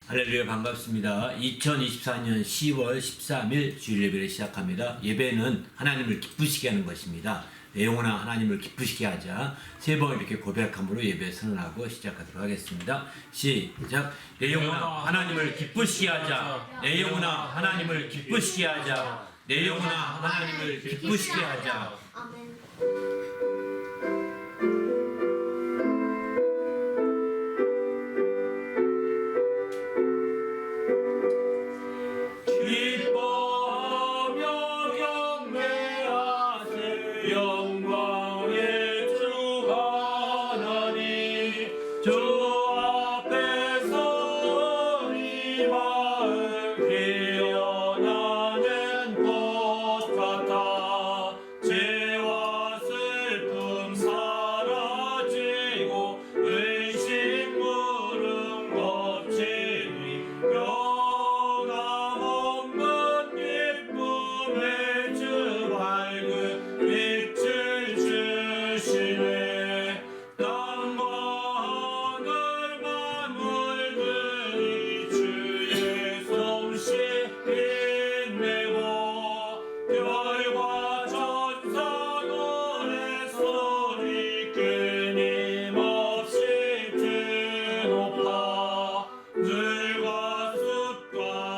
할렐루야, 반갑습니다. 2024년 10월 13일 주일 예배를 시작합니다. 예배는 하나님을 기쁘시게 하는 것입니다. 내 영혼아 하나님을 기쁘시게 하자. 세 번 이렇게 고백함으로 예배 선언하고 시작하도록 하겠습니다. 시작. 내 영혼아 하나님을 기쁘시게 하자. 내 영혼아 하나님을 기쁘시게 하자. 내 영혼아 하나님을 기쁘시게 하자. 아멘. 기뻐하며 경배하세 영광의 주 하나님 주 앞에서 우리 마음 깨어나는 꽃 같아 죄와 슬픔 사라지고 의심 물음 없지니 변함없는 기쁨의 주 밝은 빛을 주시네. 땅과 하늘 만물들이 주의 솜씨 빛내고 별과 천사 노래소리 끊임없이 드높아 들과 숲과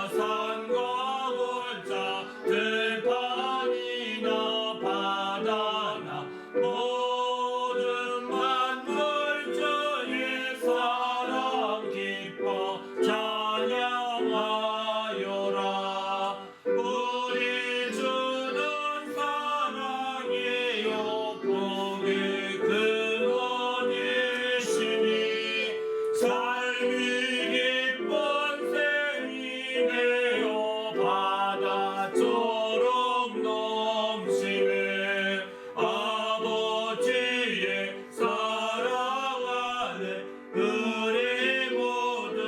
산과 골짜 들판이나 바다나 모든 만물 주의 사랑 기뻐 찬양하여라. 우리 주는 사랑이요 복의 근원이시니 삶이 기쁜 샘이 되어 바다처럼 넘치네. 아버지의 사랑하네 우리 모두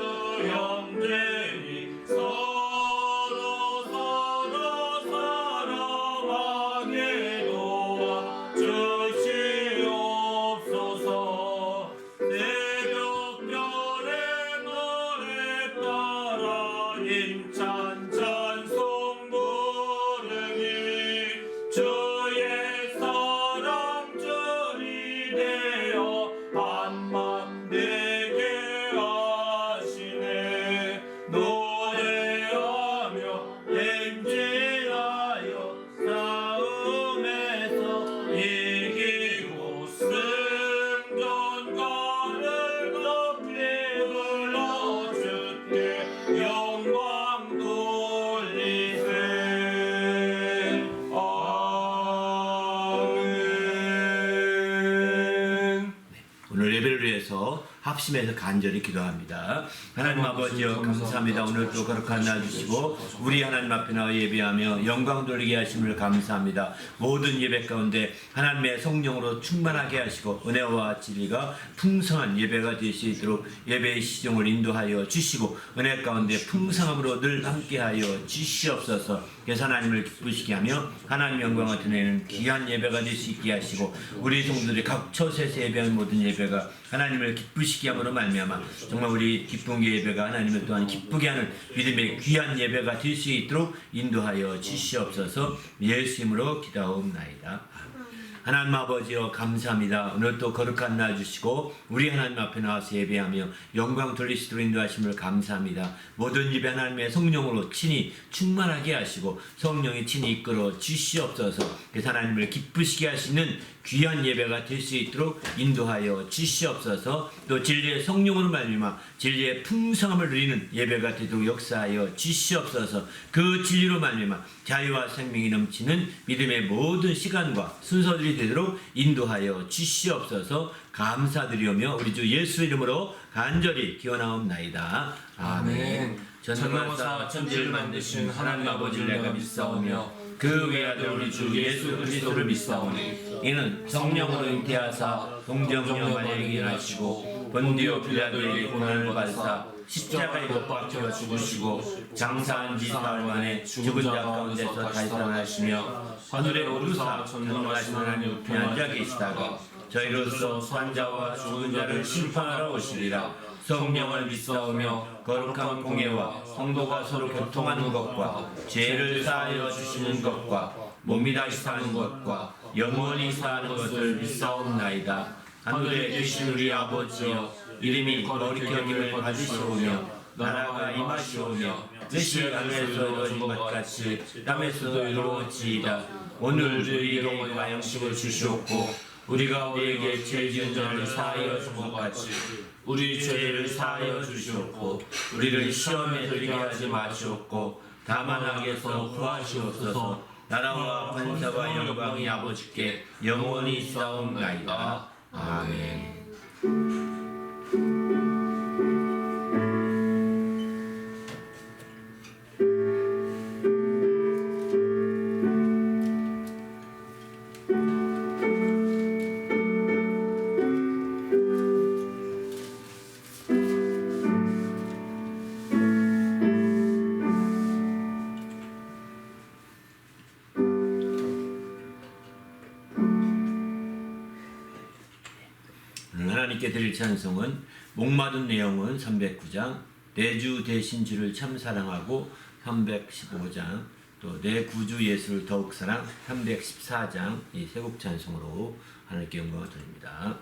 형제니 서로 사랑하게 도와 주시옵소서. 새벽별의 노래 따라 힘찬 찬송 부르니 주의 사랑 줄이 되어 한맘 되게 하시네. 노래하며 행진하여 싸움에서 이기고 승전가를 높이 불러 주께 영광 돌리세. 아멘. 오늘 예배를 위해서 합심해서 간절히 기도합니다. 하나님 아버지여 감사합니다. 오늘도 거룩한 날 주시고 우리 하나님 앞에 나와 예배하며 영광 돌리게 하심을 감사합니다. 모든 예배 가운데 하나님의 성령으로 충만하게 하시고 은혜와 진리가 풍성한 예배가 될 수 있도록 예배의 시종을 인도하여 주시고 은혜 가운데 풍성함으로 늘 함께하여 주시옵소서. 그래서 하나님을 기쁘시게 하며 하나님 영광을 드리는 귀한 예배가 될 수 있게 하시고 우리 성도들이 각 처소에서 예배하는 모든 예배가 하나님을 기쁘시게 함으로 말미암아 정말 우리 기쁜 예배가 하나님을 또한 기쁘게 하는 믿음의 귀한 예배가 될 수 있도록 인도하여 주시옵소서. 예수 이름으로 기도하옵나이다. 하나님 아버지여 감사합니다. 오늘도 거룩한 날 주시고 우리 하나님 앞에 나와서 예배하며 영광 돌리시도록 인도하심을 감사합니다. 모든 예배 하나님의 성령으로 친히 충만하게 하시고 성령이 친히 이끌어 주시옵소서. 그래서 하나님을 기쁘시게 하시는 귀한 예배가 될 수 있도록 인도하여 주시옵소서. 또 진리의 성령으로 말미암아 진리의 풍성함을 누리는 예배가 되도록 역사하여 주시옵소서. 그 진리로 말미암아 자유와 생명이 넘치는 믿음의 모든 시간과 순서들이 되도록 인도하여 주시옵소서. 감사드리오며 우리 주 예수 이름으로 간절히 기원하옵나이다. 아멘. 전능하사 천지를 만드신 하나님 아버지를 내가 믿사오며 그 외아들 우리 주 예수 그리스도를 믿사오니 이는 성령으로 잉태하사 동정녀 마리아에게 일어나시고 본디오 빌라도에게 고난을 받으사 십자가에 못 박혀 죽으시고 장사한 지 사흘 만에 죽은 자 가운데서 다시 살아나시며 하늘에 오르사 전능하신 하나님 우편에 앉아 계시다가 저희로서 산자와 죽은 자를 심판하러 오시리라. 성령을 믿사오며 거룩한 공예와 성도가 서로 교통하는 것과 죄를 사하여 주시는 것과 몸이 다시 사는 것과 영원히 사는 것을 믿사옵나이다. 하늘에 계신 우리 아버지여, 이름이 거룩히 여김을 받으시오며 나라가 임하시오며 뜻이 하늘에서 이루어진 것 같이 땅에서도 이루어지이다. 오늘 우리에게 양식을 주시옵고 우리가 우리에게 죄 지은 자를 사하여 준 것 같이 우리 죄를 사하여 주시옵고 우리를 시험에 들게 하지 마시옵고 다만 악에서 구하시옵소서. 나라와 권세와 영광이 아버지께 영원히 있사옵나이다. 아멘. 하나님께 드릴 찬송은 목마른 내 영혼 309장, 내 주 대신 주를 참 사랑하고 315장, 또 내 구주 예수를 더욱 사랑 314장, 이 세 곡 찬송으로 하나님께 영광을 드립니다.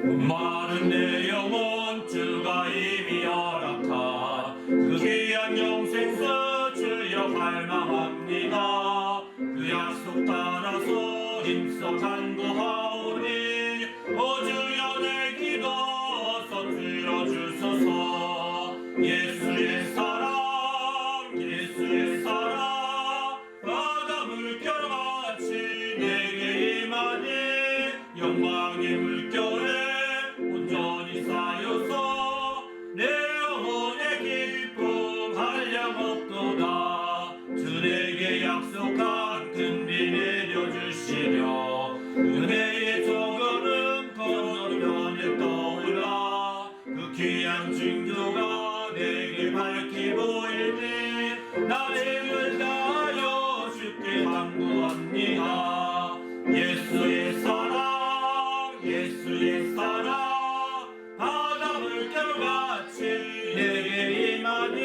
목마른 내 영혼 주가 이미 허락하 그 귀한 영생수 주여 갈망합니다. 그 약속 따라서 힘써 간구하오니 오 주여 내 기도 어서 들어주소서. 예수의 사랑 예수의 사랑 바다 물결같이 내게 임하니 영광의 물결에 온전히 쌓여서 내 영혼의 기쁨 한량없도다. 주 내게 약속한 큰 비 내려주시며 은혜의 조거름 건너편에 떠올라 그 귀한 징조가 내게 밝히 보이니 나 힘을 다하여 주께 간구합니다. 예수의 사랑 예수의 사랑 바다 물결같이 내게 임하니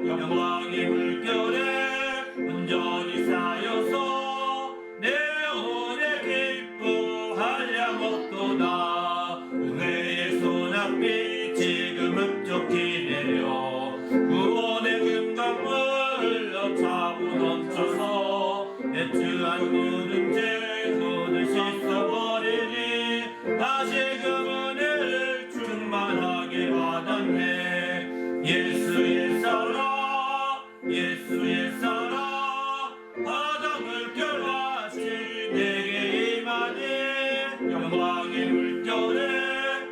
영광의 물결에 온전히 쌓여서 내 영혼의 기쁨 한량없도다. 은혜의 소낙비 지금 흡족히 내려 구원의 금강물 흘러 차고 넘쳐서 내 주한 모든 죄 손을 씻어버리니 다시금 은혜를 충만하게 받았네. 예수의 사랑 예수의 사랑 바다 물결같이 내게 임하니 영광의 물결에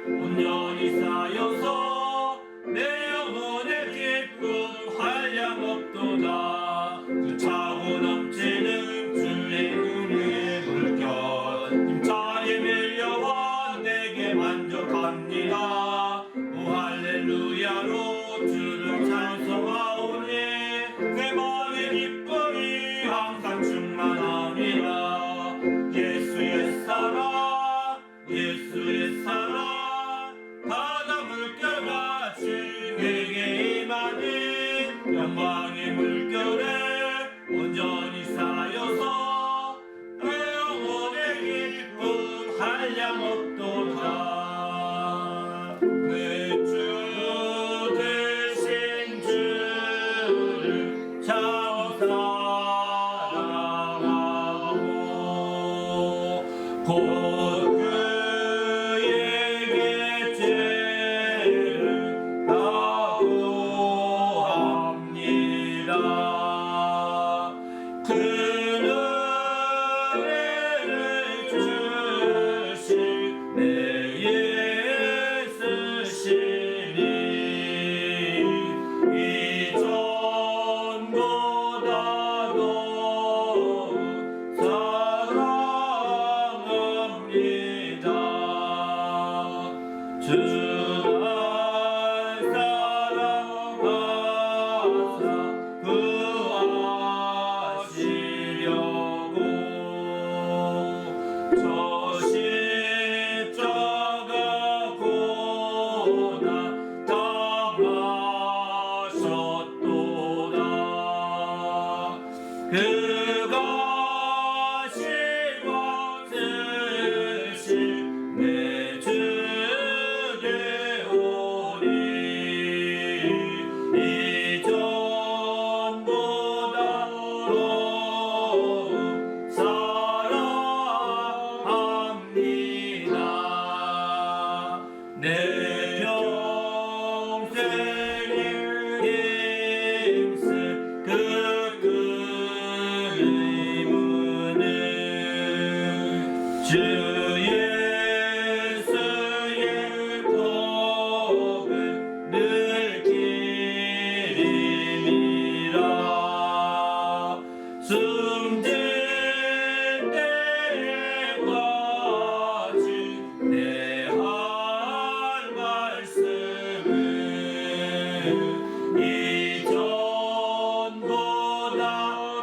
온전히 쌓여서 내 영혼의 기쁨 한량없도다. 그 차고 넘치는 주의 은혜의 물결 힘차게 밀려와 내게 만족합니다. 오 할렐루야로 주를 찬송하오니 내 마음의 기쁨이 항상 충만합니다. 예수의 사랑 예수의 사랑 바다 물결같이 내게 임하니 영광의 물결에 온전히 쌓여서 내 영혼의 기쁨 한량없도다. 내 주 대신 주를 참 사랑하고 곧 그에게 죄를 다구합니다.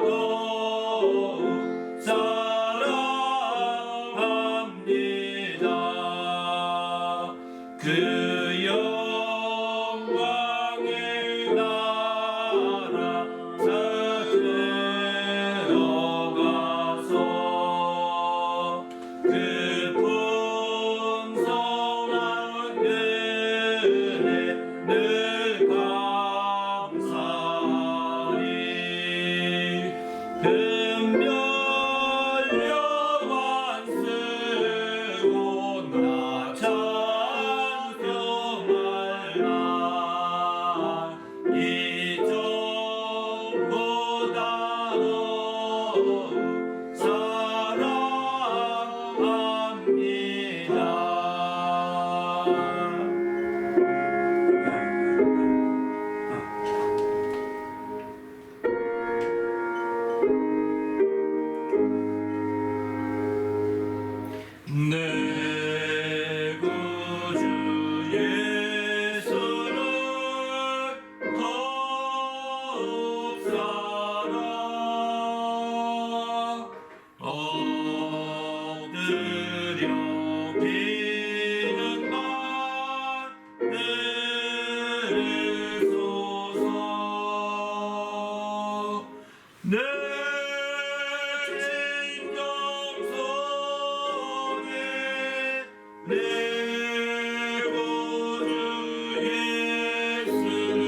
이전보다도 사랑합니다. 그 영광의 나라 들어가서 그 풍성한 은혜 늘 감사리 금멸려만 쓰고 나 찬송할라 이전보다도 내 구주 예수를 더욱 사랑 엎드려 비는 날 내리소서 내 진정성에 내 구주 예수를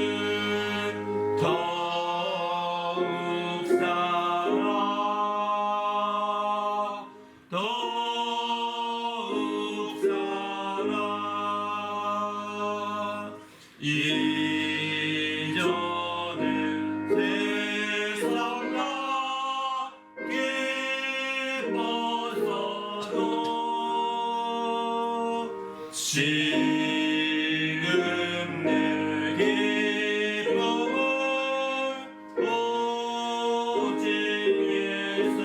더욱 사랑 더욱 사랑 이전에 세상 기뻐서도 지금 내 기쁨은 오직 예수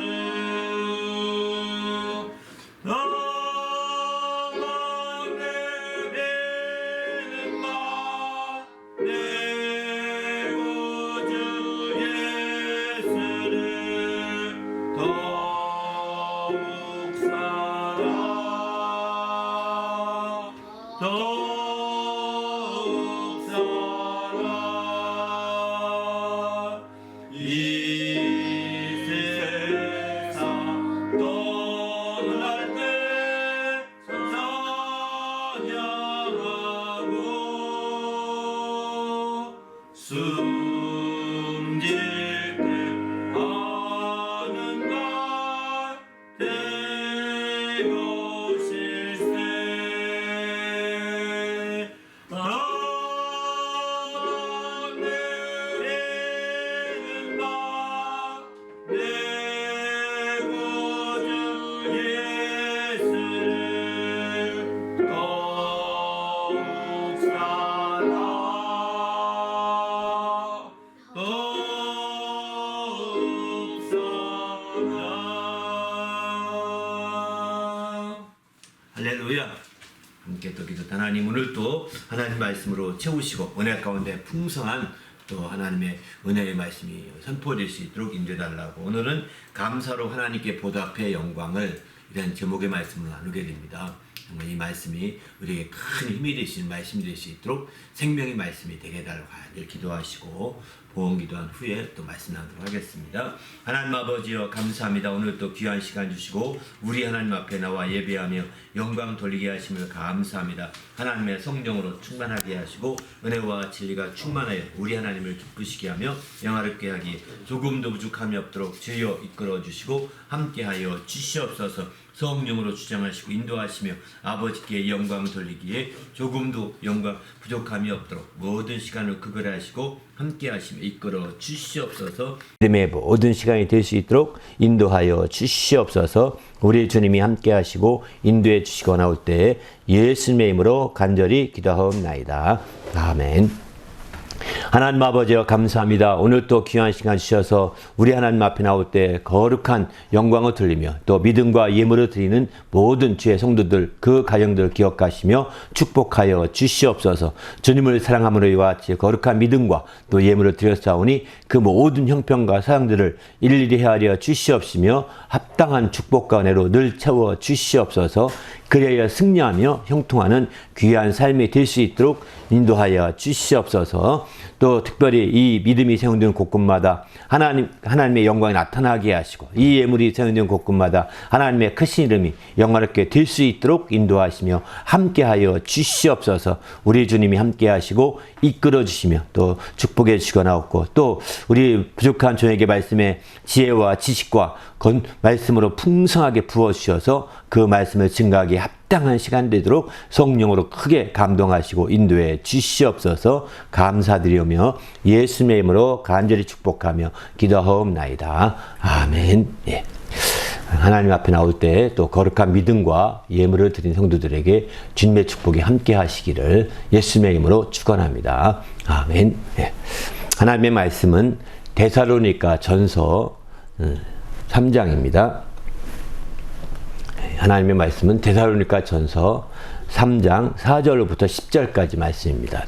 나만 내리는 말 내 구주 예수를 더욱 사랑 더욱 사랑 이 세상 떠날 때 찬양하고 숨질 때 하는 날 되오실세 나만 내리는 날 내 구주 예수를 더욱 사랑 더욱 사랑 할렐루야. 함께 또 기도. 하나님 오늘 또 하나님 말씀으로 채우시고 은혜 가운데 풍성한 또 하나님의 은혜의 말씀이 선포될 수 있도록 인도해달라고 오늘은 감사로 하나님께 보답해 영광을 이런 제목의 말씀을 나누게 됩니다. 정말 이 말씀이 우리에게 큰 힘이 되시는 말씀이 될 수 있도록 생명의 말씀이 되게 해달라고 늘 기도하시고 보험 기도한 후에 또 말씀 나누도록 하겠습니다. 하나님 아버지여 감사합니다. 오늘 또 귀한 시간 주시고 우리 하나님 앞에 나와 예배하며 영광 돌리게 하심을 감사합니다. 하나님의 성령으로 충만하게 하시고 은혜와 진리가 충만하여 우리 하나님을 기쁘시게 하며 영화롭게 하기 조금도 부족함이 없도록 주여 이끌어 주시고 함께하여 주시옵소서. 성령으로 주장하시고 인도하시며 아버지께 영광 돌리기에 조금도 영광 부족함이 없도록 모든 시간을 구별하시고 함께 하시며 이끌어 주시옵소서. 믿음의 모든 시간이 될 수 있도록 인도하여 주시옵소서. 우리 주님이 함께 하시고 인도해 주시고 나올 때 예수님의 이름으로 간절히 기도하옵나이다. 아멘. 하나님 아버지여 감사합니다. 오늘 또 귀한 시간 주셔서 우리 하나님 앞에 나올 때 거룩한 영광을 돌리며 또 믿음과 예물을 드리는 모든 주의 성도들 그 가정들을 기억하시며 축복하여 주시옵소서. 주님을 사랑함으로 이와 같이 거룩한 믿음과 또 예물을 드렸사오니 그 모든 형편과 사랑들을 일일이 헤아려 주시옵시며 합당한 축복과 은혜로 늘 채워 주시옵소서. 그래야 승리하며 형통하는 귀한 삶이 될 수 있도록 인도하여 주시옵소서. 또 특별히 이 믿음이 세운된 곳곳마다 하나님의 영광이 나타나게 하시고 이 예물이 세운된 곳곳마다 하나님의 크신 이름이 영광롭게 될 수 있도록 인도하시며 함께하여 주시옵소서. 우리 주님이 함께하시고 이끌어 주시며 또 축복해 주시거나없고 또 우리 부족한 저에게 말씀의 지혜와 지식과 말씀으로 풍성하게 부어주셔서 그 말씀을 증거하기에 합당한 시간 되도록 성령으로 크게 감동하시고 인도해 주시옵소서. 감사드리며 예수님의 이름으로 간절히 축복하며 기도하옵나이다. 아멘. 예. 하나님 앞에 나올 때 또 거룩한 믿음과 예물을 드린 성도들에게 주님의 축복이 함께 하시기를 예수님의 이름으로 축원합니다. 아멘. 예. 하나님의 말씀은 데살로니가 전서 3장입니다. 하나님의 말씀은 데살로니가 전서 3장 4절로부터 10절까지 말씀입니다.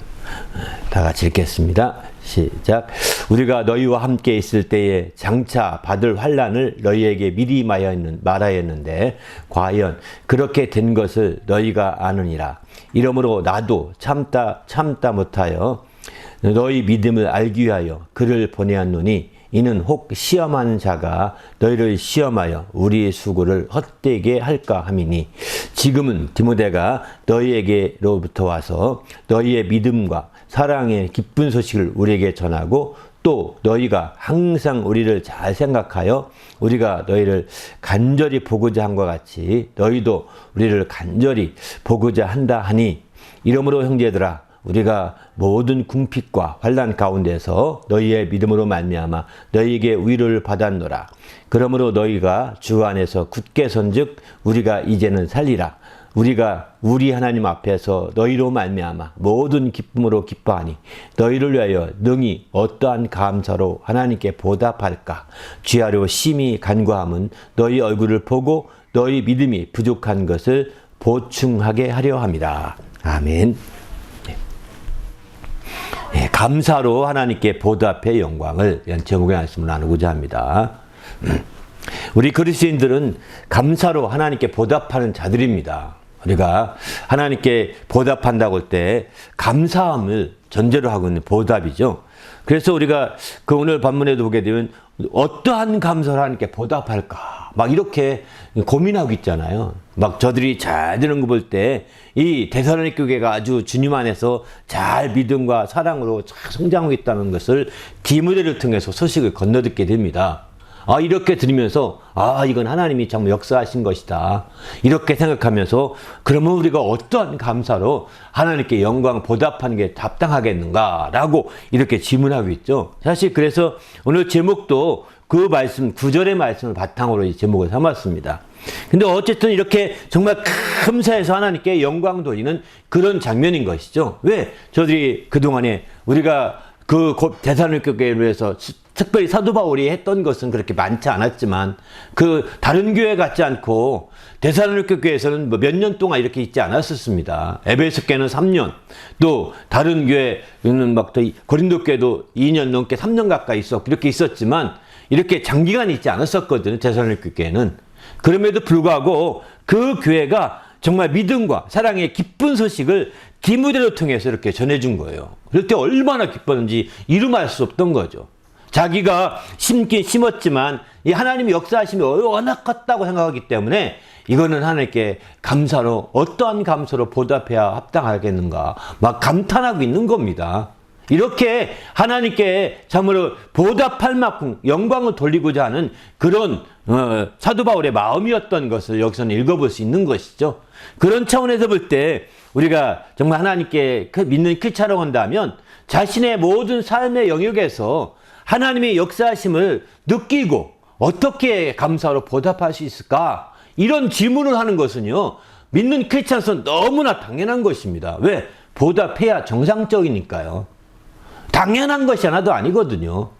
다 같이 읽겠습니다. 시작. 우리가 너희와 함께 있을 때에 장차 받을 환난을 너희에게 미리 말하였는데 과연 그렇게 된 것을 너희가 아느니라. 이러므로 나도 참다 못하여 너희 믿음을 알기 위하여 그를 보내었노니 이는 혹 시험하는 자가 너희를 시험하여 우리의 수고를 헛되게 할까 함이니 지금은 디모데가 너희에게로부터 와서 너희의 믿음과 사랑의 기쁜 소식을 우리에게 전하고 또 너희가 항상 우리를 잘 생각하여 우리가 너희를 간절히 보고자 한 것 같이 너희도 우리를 간절히 보고자 한다 하니 이러므로 형제들아 우리가 모든 궁핍과 환난 가운데서 너희의 믿음으로 말미암아 너희에게 위로를 받았노라. 그러므로 너희가 주 안에서 굳게 선즉 우리가 이제는 살리라. 우리가 우리 하나님 앞에서 너희로 말미암아 모든 기쁨으로 기뻐하니 너희를 위하여 능히 어떠한 감사로 하나님께 보답할까. 주야로 심히 간구함은 너희 얼굴을 보고 너희 믿음이 부족한 것을 보충하게 하려 함이라. 아멘. 네, 감사로 하나님께 보답의 영광을 제목의 말씀을 나누고자 합니다. 우리 그리스도인들은 감사로 하나님께 보답하는 자들입니다. 우리가 하나님께 보답한다고 할 때 감사함을 전제로 하고 있는 보답이죠. 그래서 우리가 그 오늘 본문에도 보게 되면 어떠한 감사를 하나님께 보답할까 막 이렇게 고민하고 있잖아요. 막 저들이 잘 되는 거 볼 때 이 데살로니가 교회가 아주 주님 안에서 잘 믿음과 사랑으로 잘 성장하고 있다는 것을 디모데를 통해서 소식을 건너듣게 됩니다. 이렇게 들으면서 이건 하나님이 정말 역사하신 것이다. 이렇게 생각하면서 그러면 우리가 어떠한 감사로 하나님께 영광 보답하는 게 답당하겠는가라고 이렇게 질문하고 있죠. 사실 그래서 오늘 제목도 그 말씀, 9절의 말씀을 바탕으로 이 제목을 삼았습니다. 근데 어쨌든 이렇게 정말 감사해서 하나님께 영광 돌리는 그런 장면인 것이죠. 왜? 저들이 그동안에 우리가 그 데살로니가 교회를 위해서 특별히 사도 바울이 했던 것은 그렇게 많지 않았지만 그 다른 교회 같지 않고 데살로니가 교회에서는 몇 년 동안 이렇게 있지 않았었습니다. 에베소 교회는 3년, 또 다른 교회는 막 고린도 교회도 2년 넘게 3년 가까이 이렇게 있었지만 이렇게 장기간 있지 않았었거든요. 데살로니가 교회는. 그럼에도 불구하고 그 교회가 정말 믿음과 사랑의 기쁜 소식을 디모데를 통해서 이렇게 전해준 거예요. 그럴 때 얼마나 기뻤는지 이루말 수 없던 거죠. 자기가 심긴 심었지만 이 하나님이 역사하심이 워낙 컸다고 생각하기 때문에 이거는 하나님께 감사로 어떠한 감사로 보답해야 합당하겠는가 막 감탄하고 있는 겁니다. 이렇게 하나님께 참으로 보답할 만큼 영광을 돌리고자 하는 그런 사도 바울의 마음이었던 것을 여기서는 읽어볼 수 있는 것이죠. 그런 차원에서 볼 때 우리가 정말 하나님께 믿는 크리스찬이라고 한다면 자신의 모든 삶의 영역에서 하나님의 역사하심을 느끼고 어떻게 감사로 보답할 수 있을까? 이런 질문을 하는 것은요. 믿는 크리스찬으로서 너무나 당연한 것입니다. 왜? 보답해야 정상적이니까요. 당연한 것이 하나도 아니거든요.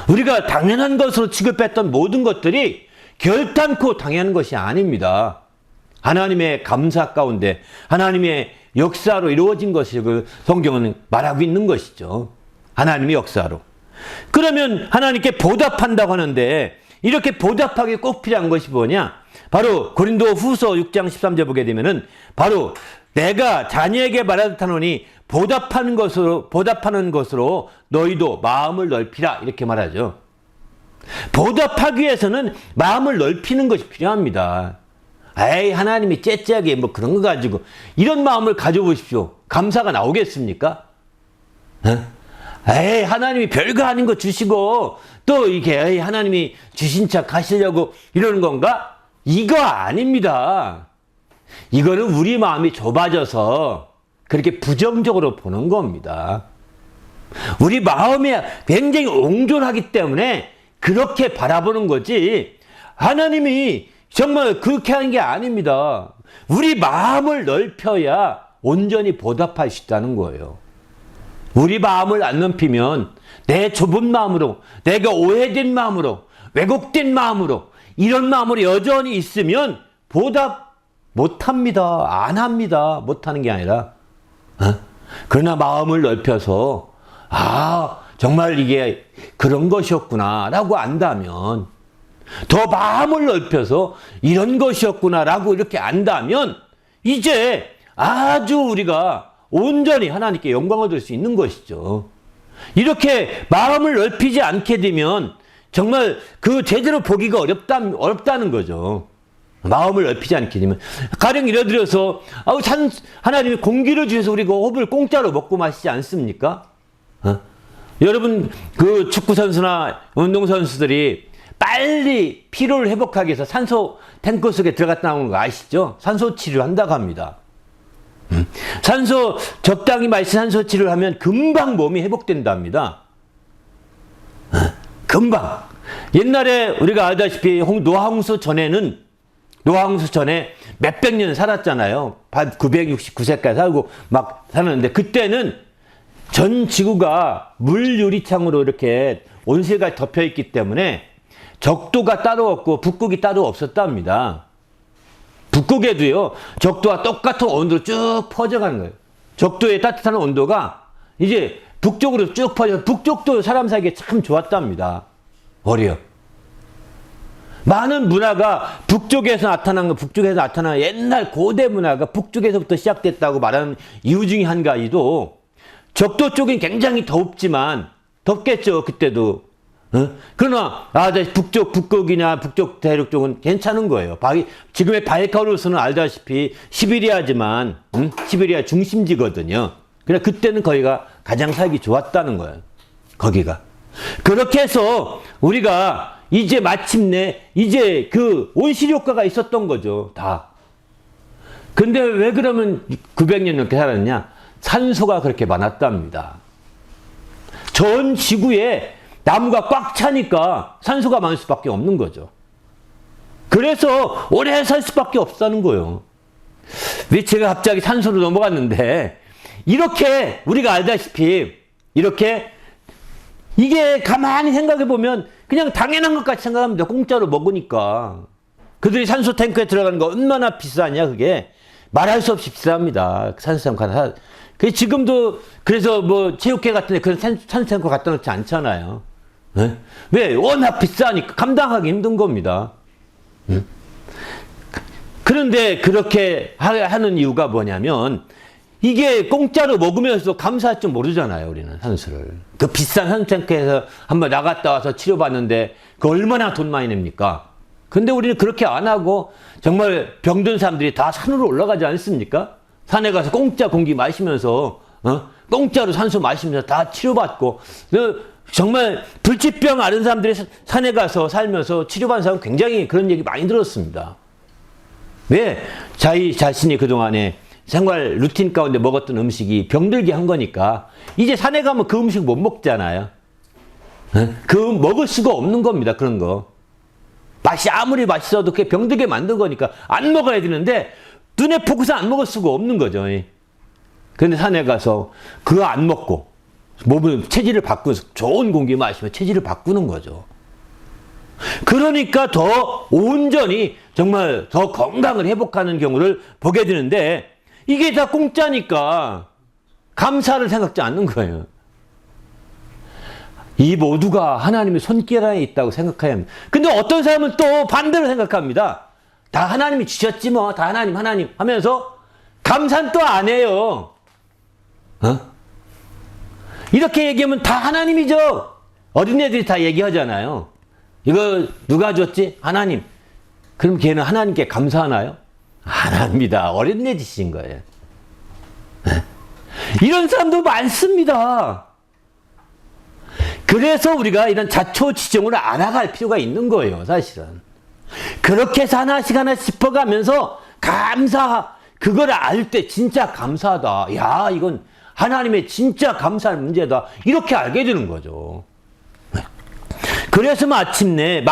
우리가 당연한 것으로 취급했던 모든 것들이 결단코 당연한 것이 아닙니다. 하나님의 감사 가운데 하나님의 역사로 이루어진 것이 그 성경은 말하고 있는 것이죠. 하나님의 역사로. 그러면 하나님께 보답한다고 하는데 이렇게 보답하기 꼭 필요한 것이 뭐냐? 바로 고린도 후서 6장 13절 보게 되면은 바로 내가 자녀에게 말하듯 하노니 보답하는 것으로 너희도 마음을 넓히라 이렇게 말하죠. 보답하기 위해서는 마음을 넓히는 것이 필요합니다. 에이 하나님이 째째하게 뭐 그런 거 가지고 이런 마음을 가져보십시오. 감사가 나오겠습니까? 에이 하나님이 별거 아닌 거 주시고 또 이게 에이 하나님이 주신 척 하시려고 이러는 건가? 이거 아닙니다. 이거는 우리 마음이 좁아져서 그렇게 부정적으로 보는 겁니다. 우리 마음이 굉장히 옹졸하기 때문에 그렇게 바라보는 거지 하나님이 정말 그렇게 하는 게 아닙니다. 우리 마음을 넓혀야 온전히 보답할 수 있다는 거예요. 우리 마음을 안 넓히면 내 좁은 마음으로 내가 오해된 마음으로 왜곡된 마음으로 이런 마음으로 여전히 있으면 보답 못합니다. 안 합니다. 못하는 게 아니라 그러나 마음을 넓혀서 정말 이게 그런 것이었구나 라고 안다면 더 마음을 넓혀서 이런 것이었구나 라고 이렇게 안다면 이제 아주 우리가 온전히 하나님께 영광을 드릴 수 있는 것이죠. 이렇게 마음을 넓히지 않게 되면 정말 그 제대로 보기가 어렵다는 거죠. 마음을 넓히지 않게 되면 가령 예를 들어서 하나님이 공기를 주셔서 우리가 호흡을 공짜로 먹고 마시지 않습니까? 여러분 그 축구 선수나 운동 선수들이 빨리 피로를 회복하기 위해서 산소 탱크 속에 들어갔다 나오는 거 아시죠? 산소 치료를 한다고 합니다. 적당히 마시 산소 치료를 하면 금방 몸이 회복된답니다. 금방. 옛날에 우리가 알다시피 노항수 전에 몇백 년 살았잖아요. 969세까지 살고 막 살았는데 그때는 전 지구가 물 유리창으로 이렇게 온실까지 덮여 있기 때문에 적도가 따로 없고 북극이 따로 없었답니다. 북극에도요, 적도와 똑같은 온도로 쭉 퍼져가는 거예요. 적도의 따뜻한 온도가 이제 북쪽으로 쭉 퍼져, 북쪽도 사람 살기에 참 좋았답니다. 어려. 많은 문화가 북쪽에서 나타난 옛날 고대 문화가 북쪽에서부터 시작됐다고 말하는 이유 중에 한 가지도 적도 쪽은 굉장히 덥겠죠, 그때도. 그러나 북극이나 북쪽 대륙 쪽은 괜찮은 거예요. 지금의 바이카루스는 알다시피 시베리아지만 시베리아 중심지거든요. 그러나 그때는 거기가 가장 살기 좋았다는 거예요. 거기가. 그렇게 해서 우리가 이제 마침내 이제 그 온실 효과가 있었던 거죠. 다. 근데 왜 그러면 900년 넘게 살았냐? 산소가 그렇게 많았답니다. 전 지구에 나무가 꽉 차니까 산소가 많을 수밖에 없는 거죠. 그래서 오래 살 수밖에 없다는 거예요. 왜 제가 갑자기 산소로 넘어갔는데 이렇게 우리가 알다시피 이게 가만히 생각해 보면 그냥 당연한 것 같이 생각합니다. 공짜로 먹으니까. 그들이 산소 탱크에 들어가는 거 얼마나 비싸냐 그게. 말할 수 없이 비쌉니다. 산소 탱크. 지금도 그래서 뭐 체육회 같은 데 그런 산소 탱크 갖다 놓지 않잖아요. 네? 왜? 워낙 비싸니까 감당하기 힘든 겁니다. 그런데 그렇게 하는 이유가 뭐냐면 이게 공짜로 먹으면서 감사할 줄 모르잖아요. 우리는 산소를. 그 비싼 산소 탱크에서 한번 나갔다 와서 치료받는데 그 얼마나 돈 많이 냅니까? 근데 우리는 그렇게 안 하고 정말 병든 사람들이 다 산으로 올라가지 않습니까? 산에 가서 공짜 공기 마시면서 공짜로 산소 마시면서 다 치료받고 정말 불치병 앓은 사람들이 산에 가서 살면서 치료받는 사람 굉장히 그런 얘기 많이 들었습니다. 왜? 자신이 그동안에 생활 루틴 가운데 먹었던 음식이 병들게 한 거니까 이제 산에 가면 그 음식 못 먹잖아요. 먹을 수가 없는 겁니다. 그런 거. 맛이 아무리 맛있어도 그게 병들게 만든 거니까 안 먹어야 되는데 눈에 보고서 안 먹을 수가 없는 거죠. 그런데 산에 가서 그거 안 먹고 몸을 체질을 바꾸는 좋은 공기 마시면 체질을 바꾸는 거죠. 그러니까 더 온전히 정말 더 건강을 회복하는 경우를 보게 되는데 이게 다 공짜니까 감사를 생각지 않는 거예요. 이 모두가 하나님의 손길 안에 있다고 생각해야 합니다. 근데 어떤 사람은 또 반대로 생각합니다. 다 하나님이 주셨지 뭐, 다 하나님 하면서 감사는 또 안 해요. 이렇게 얘기하면 다 하나님이죠. 어린애들이 다 얘기하잖아요. 이거 누가 줬지? 하나님. 그럼 걔는 하나님께 감사하나요? 안 합니다. 어린애 짓인 거예요. 이런 사람도 많습니다. 그래서 우리가 이런 자초지종을 알아갈 필요가 있는 거예요, 사실은. 그렇게 해서 하나씩 짚어가면서 그걸 알 때 진짜 감사하다. 야, 이건 하나님의 진짜 감사할 문제다. 이렇게 알게 되는 거죠. 그래서 마침내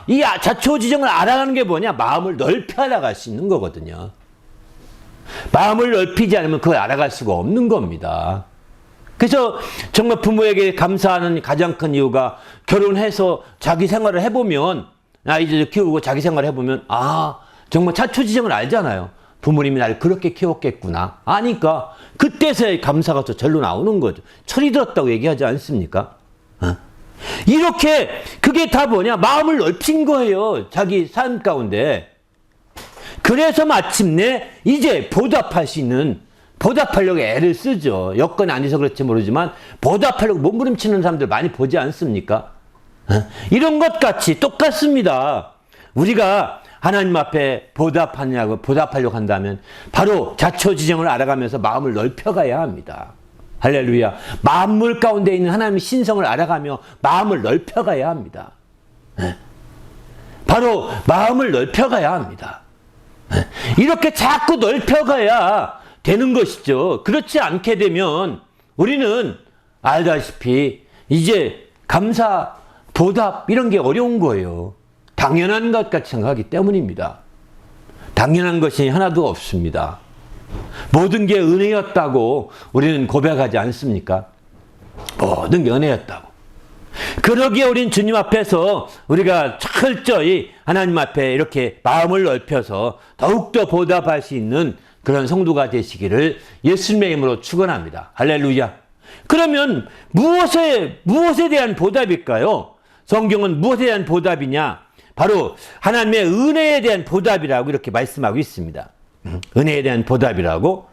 이 자초지종을 알아가는 게 뭐냐? 마음을 넓혀 알아갈 수 있는 거거든요. 마음을 넓히지 않으면 그걸 알아갈 수가 없는 겁니다. 그래서 정말 부모에게 감사하는 가장 큰 이유가 결혼해서 자기 생활을 해보면, 이제 키우고 자기 생활을 해보면, 정말 자초지종을 알잖아요. 부모님이 나를 그렇게 키웠겠구나. 아니까 그때서야 감사가 또 절로 나오는 거죠. 철이 들었다고 얘기하지 않습니까? 이렇게 그게 다 뭐냐? 마음을 넓힌 거예요. 자기 삶 가운데. 그래서 마침내 이제 보답하려고 애를 쓰죠. 여건이 아니서 그렇지 모르지만 보답하려고 몸부림치는 사람들 많이 보지 않습니까? 이런 것 같이 똑같습니다. 우리가 하나님 앞에 보답하려고 한다면 바로 자초지종을 알아가면서 마음을 넓혀가야 합니다. 할렐루야. 만물 가운데 있는 하나님의 신성을 알아가며 마음을 넓혀가야 합니다. 바로 마음을 넓혀가야 합니다. 이렇게 자꾸 넓혀가야 되는 것이죠. 그렇지 않게 되면 우리는 알다시피 이제 감사, 보답 이런 게 어려운 거예요. 당연한 것 같이 생각하기 때문입니다. 당연한 것이 하나도 없습니다. 모든 게 은혜였다고 우리는 고백하지 않습니까? 모든 게 은혜였다고. 그러기에 우린 주님 앞에서 우리가 철저히 하나님 앞에 이렇게 마음을 넓혀서 더욱더 보답할 수 있는 그런 성도가 되시기를 예수님의 이름으로 축원합니다. 할렐루야. 그러면 무엇에 대한 보답일까요? 성경은 무엇에 대한 보답이냐? 바로 하나님의 은혜에 대한 보답이라고 이렇게 말씀하고 있습니다. 은혜에 대한 보답이라고.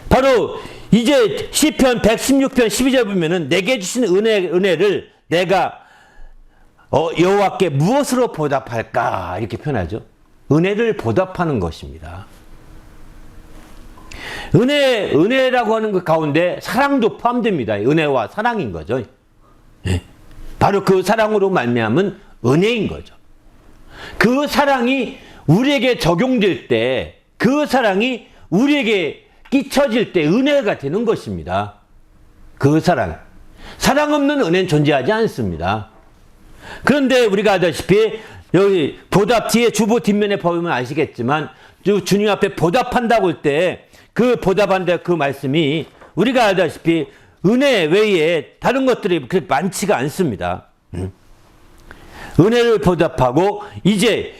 바로 이제 시편 116편 12절 보면은 내게 주신 은혜를 내가 여호와께 무엇으로 보답할까 이렇게 표현하죠. 은혜를 보답하는 것입니다. 은혜라고 하는 것 가운데 사랑도 포함됩니다. 은혜와 사랑인 거죠. 바로 그 사랑으로 말미암은 은혜인 거죠. 그 사랑이 우리에게 적용될 때, 그 사랑이 우리에게 끼쳐질 때 은혜가 되는 것입니다. 그 사랑 없는 은혜는 존재하지 않습니다. 그런데 우리가 아다시피 여기 보답 뒤에 주보 뒷면에 보면 아시겠지만 주님 앞에 보답한다고 할 때 그 보답한다 그 말씀이 우리가 알다시피 은혜 외에 다른 것들이 그렇게 많지가 않습니다. 은혜를 보답하고 이제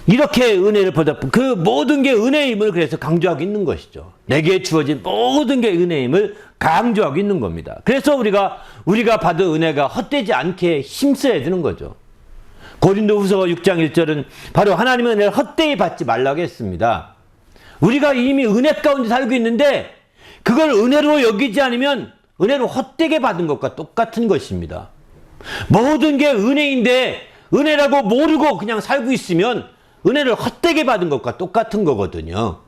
이렇게 은혜를 보답하고 그 모든 게 은혜임을 그래서 강조하고 있는 것이죠. 내게 주어진 모든 게 은혜임을 강조하고 있는 겁니다. 그래서 우리가 받은 은혜가 헛되지 않게 힘써야 되는 거죠. 고린도후서 6장 1절은 바로 하나님의 은혜를 헛되이 받지 말라고 했습니다. 우리가 이미 은혜 가운데 살고 있는데 그걸 은혜로 여기지 않으면 은혜로 헛되게 받은 것과 똑같은 것입니다. 모든 게 은혜인데 은혜라고 모르고 그냥 살고 있으면 은혜를 헛되게 받은 것과 똑같은 거거든요.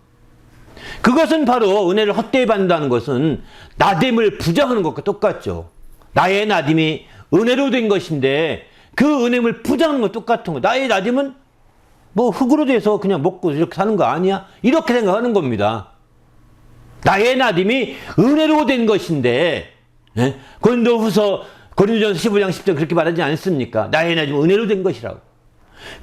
그것은 바로 은혜를 헛되게 받는다는 것은 나됨을 부정하는 것과 똑같죠. 나의 나됨이 은혜로 된 것인데 그 은혜를 부정하는 것 똑같은 거. 나의 나됨은 뭐 흙으로 돼서 그냥 먹고 이렇게 사는 거 아니야? 이렇게 생각하는 겁니다. 나의 나됨이 은혜로 된 것인데 고린도전서 15장 10절 그렇게 말하지 않습니까? 나의 나됨은 은혜로 된 것이라고.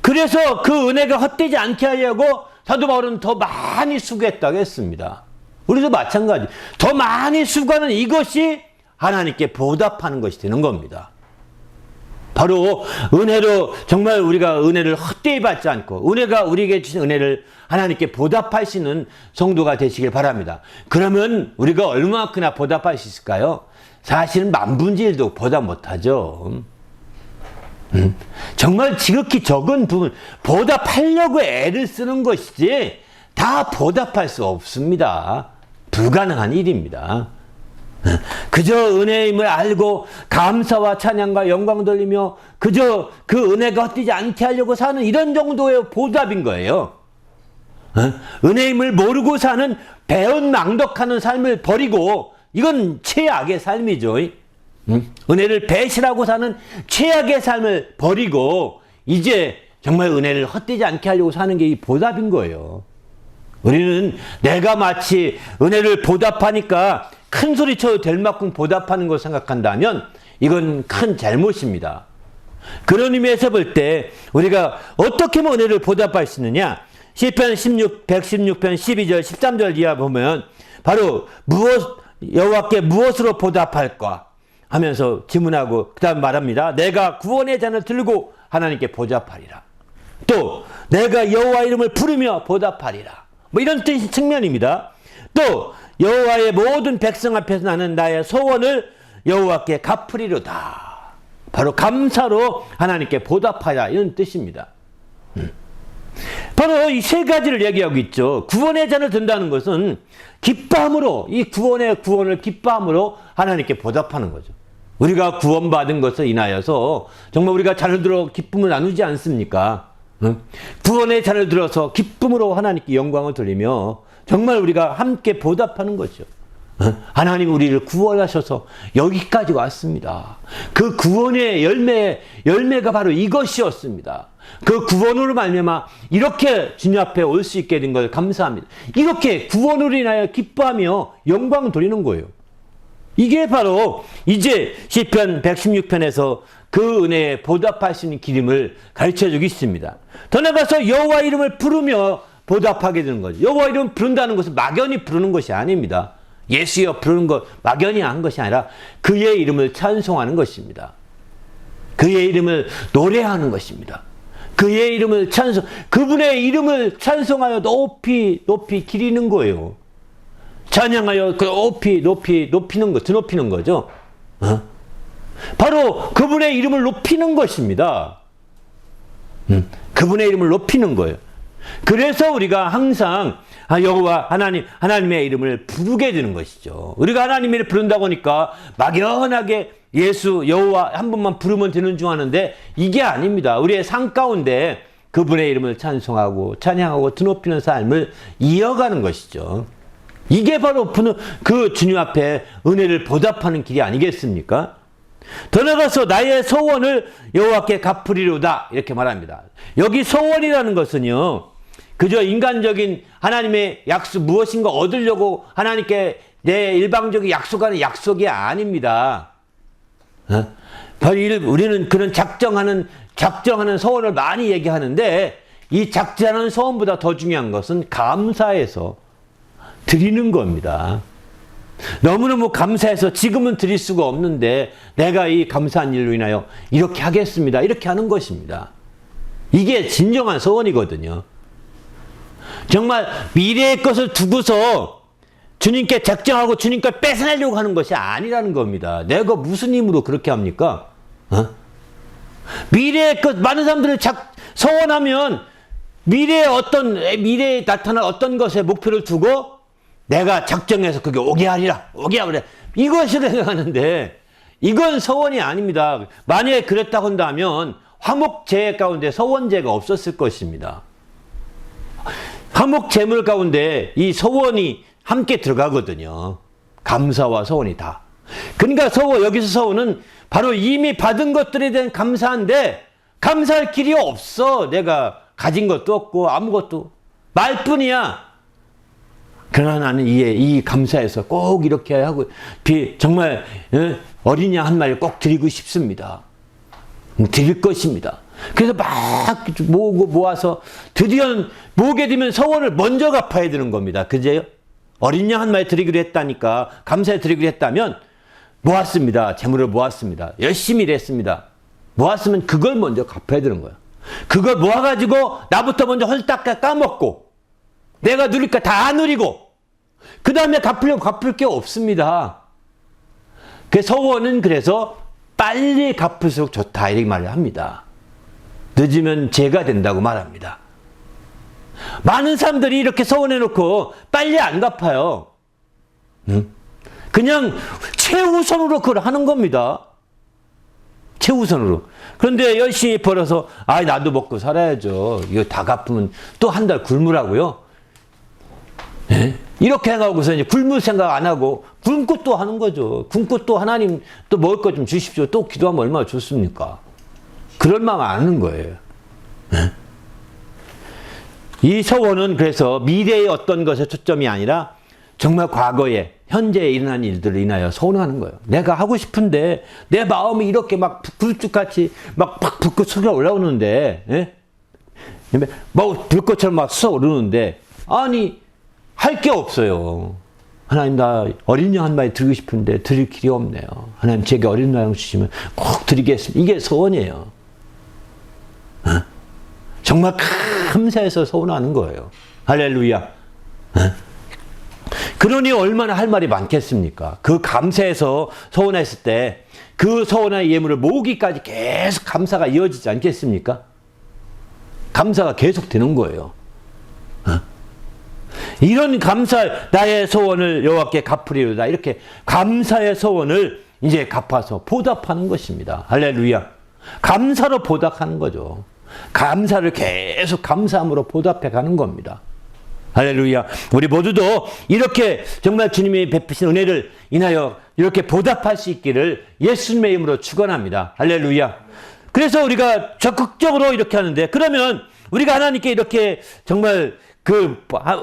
그래서 그 은혜가 헛되지 않게 하려고 사도 바울은 더 많이 수고했다고 했습니다. 우리도 마찬가지. 더 많이 수고하는 이것이 하나님께 보답하는 것이 되는 겁니다. 바로 은혜로 정말 우리가 은혜를 헛되이 받지 않고 은혜가 우리에게 주신 은혜를 하나님께 보답할 수 있는 성도가 되시길 바랍니다. 그러면 우리가 얼마나 보답할 수 있을까요? 사실은 만분의 1도 보답 못하죠. 정말 지극히 적은 부분 보답하려고 애를 쓰는 것이지 다 보답할 수 없습니다. 불가능한 일입니다. 그저 은혜임을 알고 감사와 찬양과 영광 돌리며 그저 그 은혜가 헛되지 않게 하려고 사는 이런 정도의 보답인 거예요. 은혜임을 모르고 사는 배은망덕하는 삶을 버리고 이건 최악의 삶이죠. 은혜를 배신하고 사는 최악의 삶을 버리고 이제 정말 은혜를 헛되지 않게 하려고 사는 게 이 보답인 거예요. 우리는 내가 마치 은혜를 보답하니까 큰 소리 쳐도 될 만큼 보답하는 걸 생각한다면 이건 큰 잘못입니다. 그런 의미에서 볼 때 우리가 어떻게 하면 은혜를 보답할 수 있느냐? 시편 116편 12절 13절 이하 보면 바로 여호와께 무엇으로 보답할까 하면서 질문하고 그 다음 말합니다. 내가 구원의 잔을 들고 하나님께 보답하리라. 또 내가 여호와 이름을 부르며 보답하리라. 뭐 이런 뜻 측면입니다. 또 여호와의 모든 백성 앞에서 나는 나의 소원을 여호와께 갚으리로다. 바로 감사로 하나님께 보답하라 이런 뜻입니다. 바로 이 세 가지를 얘기하고 있죠. 구원의 잔을 든다는 것은 기뻐함으로 이 구원을 기뻐함으로 하나님께 보답하는 거죠. 우리가 구원받은 것을 인하여서 정말 우리가 잔을 들어 기쁨을 나누지 않습니까? 구원의 잔을 들어서 기쁨으로 하나님께 영광을 돌리며 정말 우리가 함께 보답하는 거죠. 하나님 우리를 구원하셔서 여기까지 왔습니다. 그 구원의 열매가 바로 이것이었습니다. 그 구원으로 말미암아 이렇게 주님 앞에 올 수 있게 된 걸 감사합니다. 이렇게 구원으로 인하여 기뻐하며 영광을 돌리는 거예요. 이게 바로 이제 시편 116편에서 그 은혜에 보답할 수 있는 기름을 가르쳐주고 있습니다. 더 나아가서 여호와 이름을 부르며 보답하게 되는 거죠. 여호와 이름을 부른다는 것은 막연히 부르는 것이 아닙니다. 예수여 부르는 것 막연히 한 것이 아니라 그의 이름을 찬송하는 것입니다. 그의 이름을 노래하는 것입니다. 그의 이름을 그분의 이름을 찬송하여 높이 기리는 거예요. 찬양하여 높이는 거, 드높이는 거죠. 바로 그분의 이름을 높이는 것입니다. 그분의 이름을 높이는 거예요. 그래서 우리가 항상 여호와 하나님의 이름을 부르게 되는 것이죠. 우리가 하나님의 이름을 부른다고 하니까 막연하게 예수, 여호와 한 번만 부르면 되는 줄 아는데 이게 아닙니다. 우리의 삶 가운데 그분의 이름을 찬송하고 찬양하고 드높이는 삶을 이어가는 것이죠. 이게 바로 그 주님 앞에 은혜를 보답하는 길이 아니겠습니까? 더 나아가서 나의 소원을 여호와께 갚으리로다 이렇게 말합니다. 여기 소원이라는 것은요, 그저 인간적인 하나님의 약속 무엇인가 얻으려고 하나님께 내 일방적인 약속하는 약속이 아닙니다. 우리는 그런 작정하는 소원을 많이 얘기하는데 이 작정하는 소원보다 더 중요한 것은 감사해서 드리는 겁니다. 너무너무 감사해서 지금은 드릴 수가 없는데 내가 이 감사한 일로 인하여 이렇게 하겠습니다. 이렇게 하는 것입니다. 이게 진정한 소원이거든요. 정말 미래의 것을 두고서 주님께 작정하고 주님께 뺏어내려고 하는 것이 아니라는 겁니다. 내가 무슨 힘으로 그렇게 합니까? 미래의 것, 많은 사람들은 소원하면 미래에 나타날 어떤 것에 목표를 두고 내가 작정해서 그게 오게 하리라, 오게 하리라. 이것을 생각하는데 이건 소원이 아닙니다. 만약에 그랬다고 한다면 화목제 가운데 소원제가 없었을 것입니다. 화목제물 가운데 이 소원이 함께 들어가거든요. 감사와 소원이 다. 그러니까 여기서 소원은 바로 이미 받은 것들에 대한 감사인데 감사할 길이 없어. 내가 가진 것도 없고 아무것도 말뿐이야. 그러나 나는 이 감사해서 꼭 이렇게 하고 정말 어린 양 한 마리 꼭 드리고 싶습니다. 드릴 것입니다. 그래서 막 모아서 드디어 모으게 되면 소원을 먼저 갚아야 되는 겁니다. 그제요? 어린 양 한 마리 드리기로 했다니까, 감사에 드리기로 했다면 모았습니다. 재물을 모았습니다. 열심히 일했습니다. 모았으면 그걸 먼저 갚아야 되는 거예요. 그걸 모아가지고 나부터 먼저 홀딱 까먹고 내가 누릴 거 다 누리고 그 다음에 갚으려고 갚을 게 없습니다. 그 서원은 그래서 빨리 갚을수록 좋다 이렇게 말을 합니다. 늦으면 죄가 된다고 말합니다. 많은 사람들이 이렇게 서원해놓고 빨리 안 갚아요. 그냥 최우선으로 그걸 하는 겁니다. 최우선으로. 그런데 열심히 벌어서 나도 먹고 살아야죠. 이거 다 갚으면 또 한 달 굶으라고요. 예? 이렇게 해가고서 이제 굶을 생각 안 하고 굶고 또 하는 거죠. 굶고 또 하나님 또 먹을 것 좀 주십시오. 또 기도하면 얼마나 좋습니까? 그럴 마음 안 하는 거예요. 예? 이 서원은 그래서 미래의 어떤 것에 초점이 아니라 정말 과거에 현재에 일어난 일들을 인하여 서원하는 거예요. 내가 하고 싶은데 내 마음이 이렇게 막 굴뚝같이 막 불꽃 솟아 올라오는데, 예? 뭐 불꽃처럼 막 솟아오르는데 아니 할 게 없어요. 하나님 나 어린 양 한 마리 드리고 싶은데 드릴 길이 없네요. 하나님 제게 어린 양 주시면 꼭 드리겠습니다. 이게 서원이에요. 어? 정말 감사해서 서원하는 거예요. 할렐루야. 어? 그러니 얼마나 할 말이 많겠습니까? 그 감사해서 서원했을 때 그 서원의 예물을 모으기까지 계속 감사가 이어지지 않겠습니까? 감사가 계속 되는 거예요. 어? 이런 감사 나의 소원을 여호와께 갚으리로다. 이렇게 감사의 소원을 이제 갚아서 보답하는 것입니다. 할렐루야. 감사로 보답하는 거죠. 감사를 계속 감사함으로 보답해 가는 겁니다. 할렐루야. 우리 모두도 이렇게 정말 주님이 베푸신 은혜를 인하여 이렇게 보답할 수 있기를 예수님의 이름으로 축원합니다. 할렐루야. 그래서 우리가 적극적으로 이렇게 하는데, 그러면 우리가 하나님께 이렇게 정말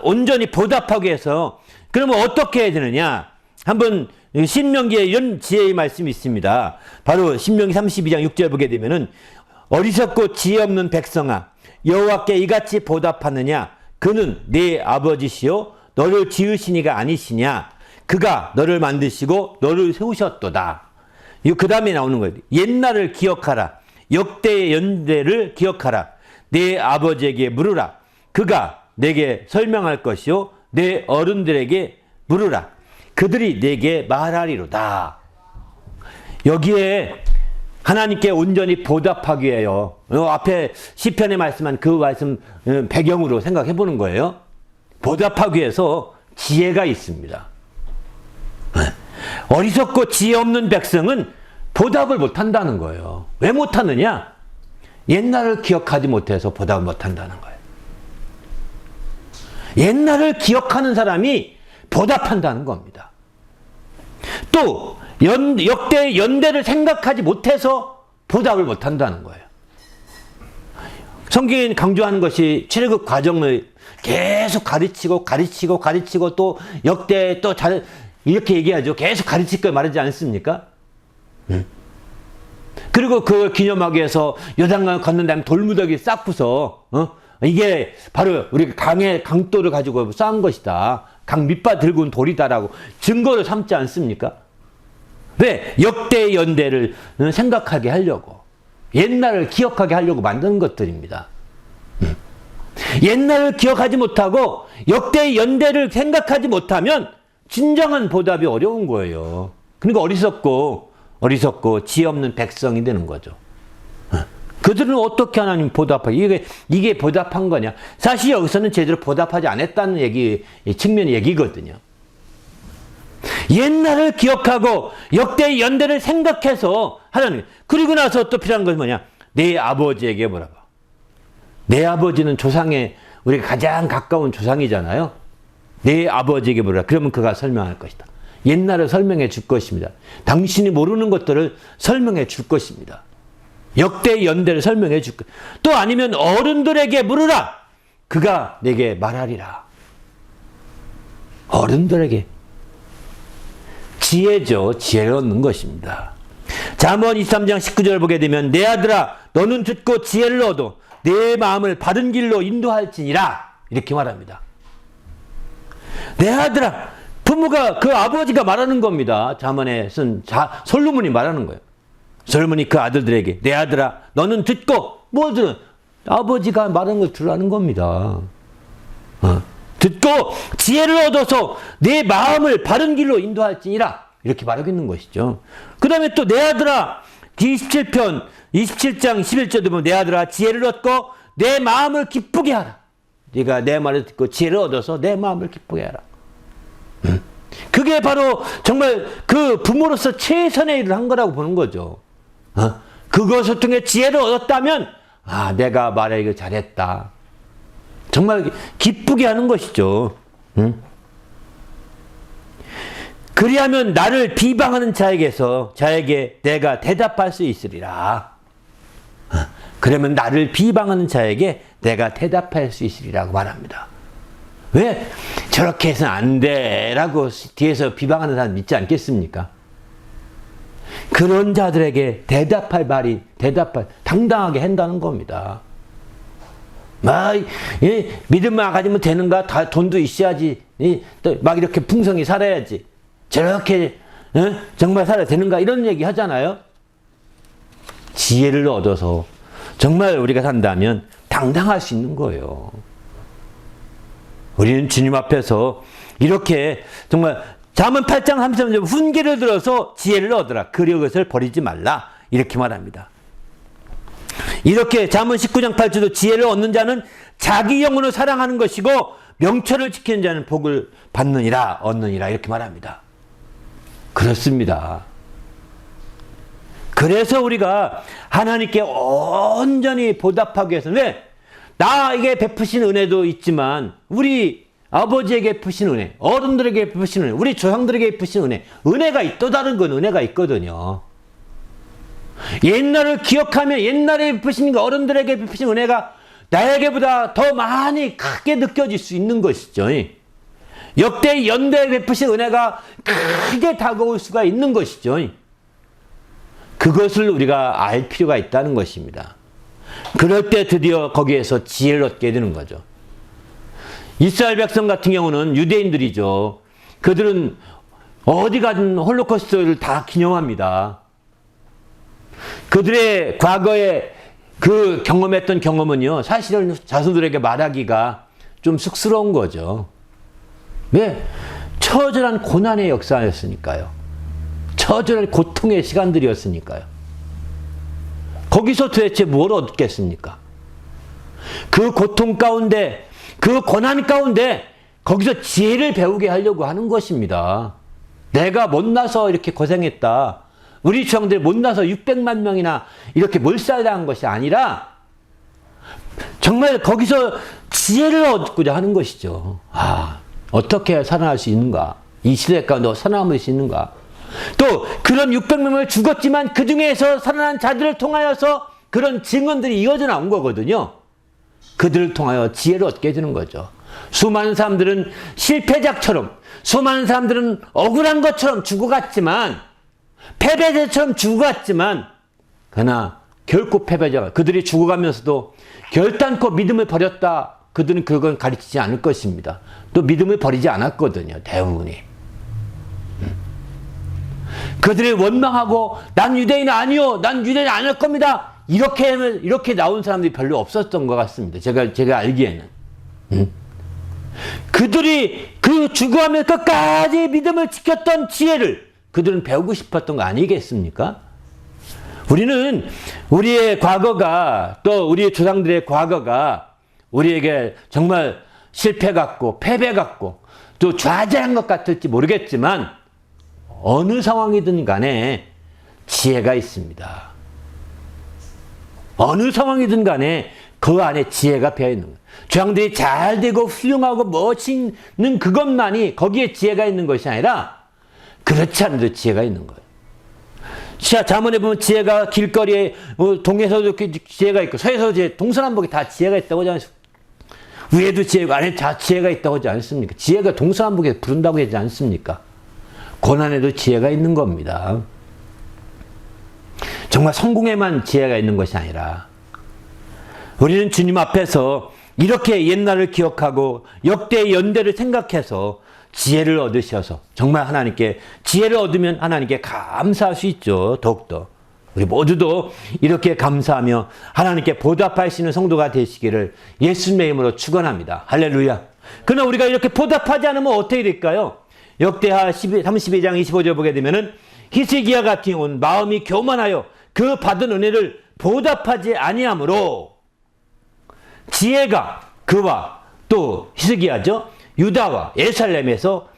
온전히 보답하기 위해서 그러면 어떻게 해야 되느냐? 한번 신명기에 이런 지혜의 말씀이 있습니다. 바로 신명기 32장 6절 보게 되면은 어리석고 지혜 없는 백성아 여호와께 이같이 보답하느냐? 그는 네 아버지시요 너를 지으시니가 아니시냐? 그가 너를 만드시고 너를 세우셨도다. 그 다음에 나오는 거예요. 옛날을 기억하라. 역대의 연대를 기억하라. 네 아버지에게 물으라. 그가 내게 설명할 것이요 내 어른들에게 물으라. 그들이 내게 말하리로다. 여기에 하나님께 온전히 보답하기 위해요. 앞에 시편에 말씀한 그 말씀 배경으로 생각해 보는 거예요. 보답하기 위해서 지혜가 있습니다. 어리석고 지혜 없는 백성은 보답을 못한다는 거예요. 왜 못하느냐? 옛날을 기억하지 못해서 보답을 못한다는 거예요. 옛날을 기억하는 사람이 보답한다는 겁니다. 또 역대 연대를 생각하지 못해서 보답을 못한다는 거예요. 성경이 강조하는 것이 출애굽 과정을 계속 가르치고 또 역대 또 잘 이렇게 얘기하죠. 계속 가르칠 걸 말하지 않습니까? 그리고 그걸 기념하기 위해서 요단강 건넌 다음에 돌무더기 쌓고서 이게 바로 우리가 강도를 가지고 쌓은 것이다. 강 밑바 들고 온 돌이다라고 증거를 삼지 않습니까? 왜? 역대의 연대를 생각하게 하려고, 옛날을 기억하게 하려고 만드는 것들입니다. 옛날을 기억하지 못하고 역대의 연대를 생각하지 못하면 진정한 보답이 어려운 거예요. 그러니까 어리석고 지혜 없는 백성이 되는 거죠. 그들은 어떻게 하나님 보답하게, 이게 보답한 거냐? 사실 여기서는 제대로 보답하지 않았다는 측면의 얘기거든요. 옛날을 기억하고 역대의 연대를 생각해서 하나님, 그리고 나서 또 필요한 것은 뭐냐? 내 아버지에게 물어봐. 내 아버지는 조상의, 우리가 가장 가까운 조상이잖아요. 내 아버지에게 물어라. 그러면 그가 설명할 것이다. 옛날을 설명해 줄 것입니다. 당신이 모르는 것들을 설명해 줄 것입니다. 역대의 연대를 설명해 줄 것. 또 아니면 어른들에게 물으라. 그가 내게 말하리라. 어른들에게. 지혜죠. 지혜를 얻는 것입니다. 잠언 23장 19절 보게 되면 내 아들아 너는 듣고 지혜를 얻어 내 마음을 바른 길로 인도할지니라. 이렇게 말합니다. 내 아들아. 부모가 그 아버지가 말하는 겁니다. 잠언에 쓴 솔로몬이 말하는 거예요. 솔로몬이 그 아들들에게 내 아들아 너는 듣고 뭐 들은 아버지가 말하는 걸 들으라는 겁니다. 듣고 지혜를 얻어서 내 마음을 바른 길로 인도할지니라 이렇게 말하고 있는 것이죠. 그 다음에 또 내 아들아 27장 11절에 보면 내 아들아 지혜를 얻고 내 마음을 기쁘게 하라. 네가 내 말을 듣고 지혜를 얻어서 내 마음을 기쁘게 하라. 그게 바로 정말 그 부모로서 최선의 일을 한 거라고 보는 거죠. 그것을 통해 지혜를 얻었다면 내가 말하기를 잘했다. 정말 기쁘게 하는 것이죠. 그리하면 나를 비방하는 자에게 내가 대답할 수 있으리라. 그러면 나를 비방하는 자에게 내가 대답할 수 있으리라고 말합니다. 왜? 저렇게 해서는 안 돼 라고 뒤에서 비방하는 사람 믿지 않겠습니까? 그런 자들에게 당당하게 한다는 겁니다. 믿음만 가지면 되는가? 다 돈도 있어야지. 막 이렇게 풍성히 살아야지. 저렇게 정말 살아야 되는가? 이런 얘기 하잖아요. 지혜를 얻어서 정말 우리가 산다면 당당할 수 있는 거예요. 우리는 주님 앞에서 이렇게 정말 잠언 8장 33절 훈계를 들어서 지혜를 얻으라. 그것을 버리지 말라. 이렇게 말합니다. 이렇게 잠언 19장 8절도 지혜를 얻는 자는 자기 영혼을 사랑하는 것이고 명철을 지키는 자는 복을 얻느니라 이렇게 말합니다. 그렇습니다. 그래서 우리가 하나님께 온전히 보답하기 위해서는 왜? 나에게 베푸신 은혜도 있지만 우리 아버지에게 베푸신 은혜, 어른들에게 베푸신 은혜, 우리 조상들에게 베푸신 은혜가 또 다른 건 은혜가 있거든요. 옛날을 기억하면 옛날에 베푸신 어른들에게 베푸신 은혜가 나에게보다 더 많이 크게 느껴질 수 있는 것이죠. 역대 연대에 베푸신 은혜가 크게 다가올 수가 있는 것이죠. 그것을 우리가 알 필요가 있다는 것입니다. 그럴 때 드디어 거기에서 지혜를 얻게 되는 거죠. 이스라엘 백성 같은 경우는 유대인들이죠. 그들은 어디 가든 홀로코스트를 다 기념합니다. 그들의 과거에 그 경험했던 경험은요, 사실은 자손들에게 말하기가 좀 쑥스러운 거죠. 왜? 처절한 고난의 역사였으니까요. 처절한 고통의 시간들이었으니까요. 거기서 도대체 뭘 얻겠습니까? 그 고통 가운데, 그 고난 가운데 거기서 지혜를 배우게 하려고 하는 것입니다. 내가 못나서 이렇게 고생했다. 우리 조상들이 못나서 600만 명이나 이렇게 몰살당한 것이 아니라 정말 거기서 지혜를 얻고자 하는 것이죠. 어떻게 살아날 수 있는가? 이 시대 가운데 살아남을 수 있는가? 또 그런 600명을 죽었지만 그 중에서 살아난 자들을 통하여서 그런 증언들이 이어져 나온 거거든요. 그들을 통하여 지혜를 얻게 되는 거죠. 수많은 사람들은 실패작처럼, 수많은 사람들은 억울한 것처럼 죽어갔지만, 패배자처럼 죽어갔지만, 그러나 결코 패배자가, 그들이 죽어가면서도 결단코 믿음을 버렸다. 그들은 그건 가르치지 않을 것입니다. 또 믿음을 버리지 않았거든요. 대부분이. 그들이 원망하고 난 유대인 아니요, 난 유대인 아닐 겁니다. 이렇게 나온 사람들이 별로 없었던 것 같습니다. 제가 알기에는. 그들이 그 죽어가면 끝까지 믿음을 지켰던 지혜를 그들은 배우고 싶었던 거 아니겠습니까? 우리는 우리의 과거가, 또 우리의 조상들의 과거가 우리에게 정말 실패 같고 패배 같고 또 좌절한 것 같을지 모르겠지만 어느 상황이든 간에 지혜가 있습니다. 어느 상황이든 간에 그 안에 지혜가 배어있는 거예요. 조상들이 잘 되고 훌륭하고 멋있는 그것만이 거기에 지혜가 있는 것이 아니라 그렇지 않은데 지혜가 있는 거예요. 잠언에 보면 지혜가 길거리에, 동에서도 지혜가 있고 서에서 동서남북에 다 지혜가 있다고 하지 않습니까? 위에도 지혜가 아래 다 지혜가 있다고 하지 않습니까? 지혜가 동서남북에 부른다고 하지 않습니까? 고난에도 지혜가 있는 겁니다. 정말 성공에만 지혜가 있는 것이 아니라 우리는 주님 앞에서 이렇게 옛날을 기억하고 역대의 연대를 생각해서 지혜를 얻으셔서 정말 하나님께 지혜를 얻으면 하나님께 감사할 수 있죠. 더욱더 우리 모두도 이렇게 감사하며 하나님께 보답할 수 있는 성도가 되시기를 예수님의 이름으로 축원합니다. 할렐루야. 그러나 우리가 이렇게 보답하지 않으면 어떻게 될까요? 역대하 32장 25절 보게 되면은 히스기야 같은 경우는 마음이 교만하여 그 받은 은혜를 보답하지 아니하므로 지혜가 그와 또 히스기야죠. 유다와 예루살렘에서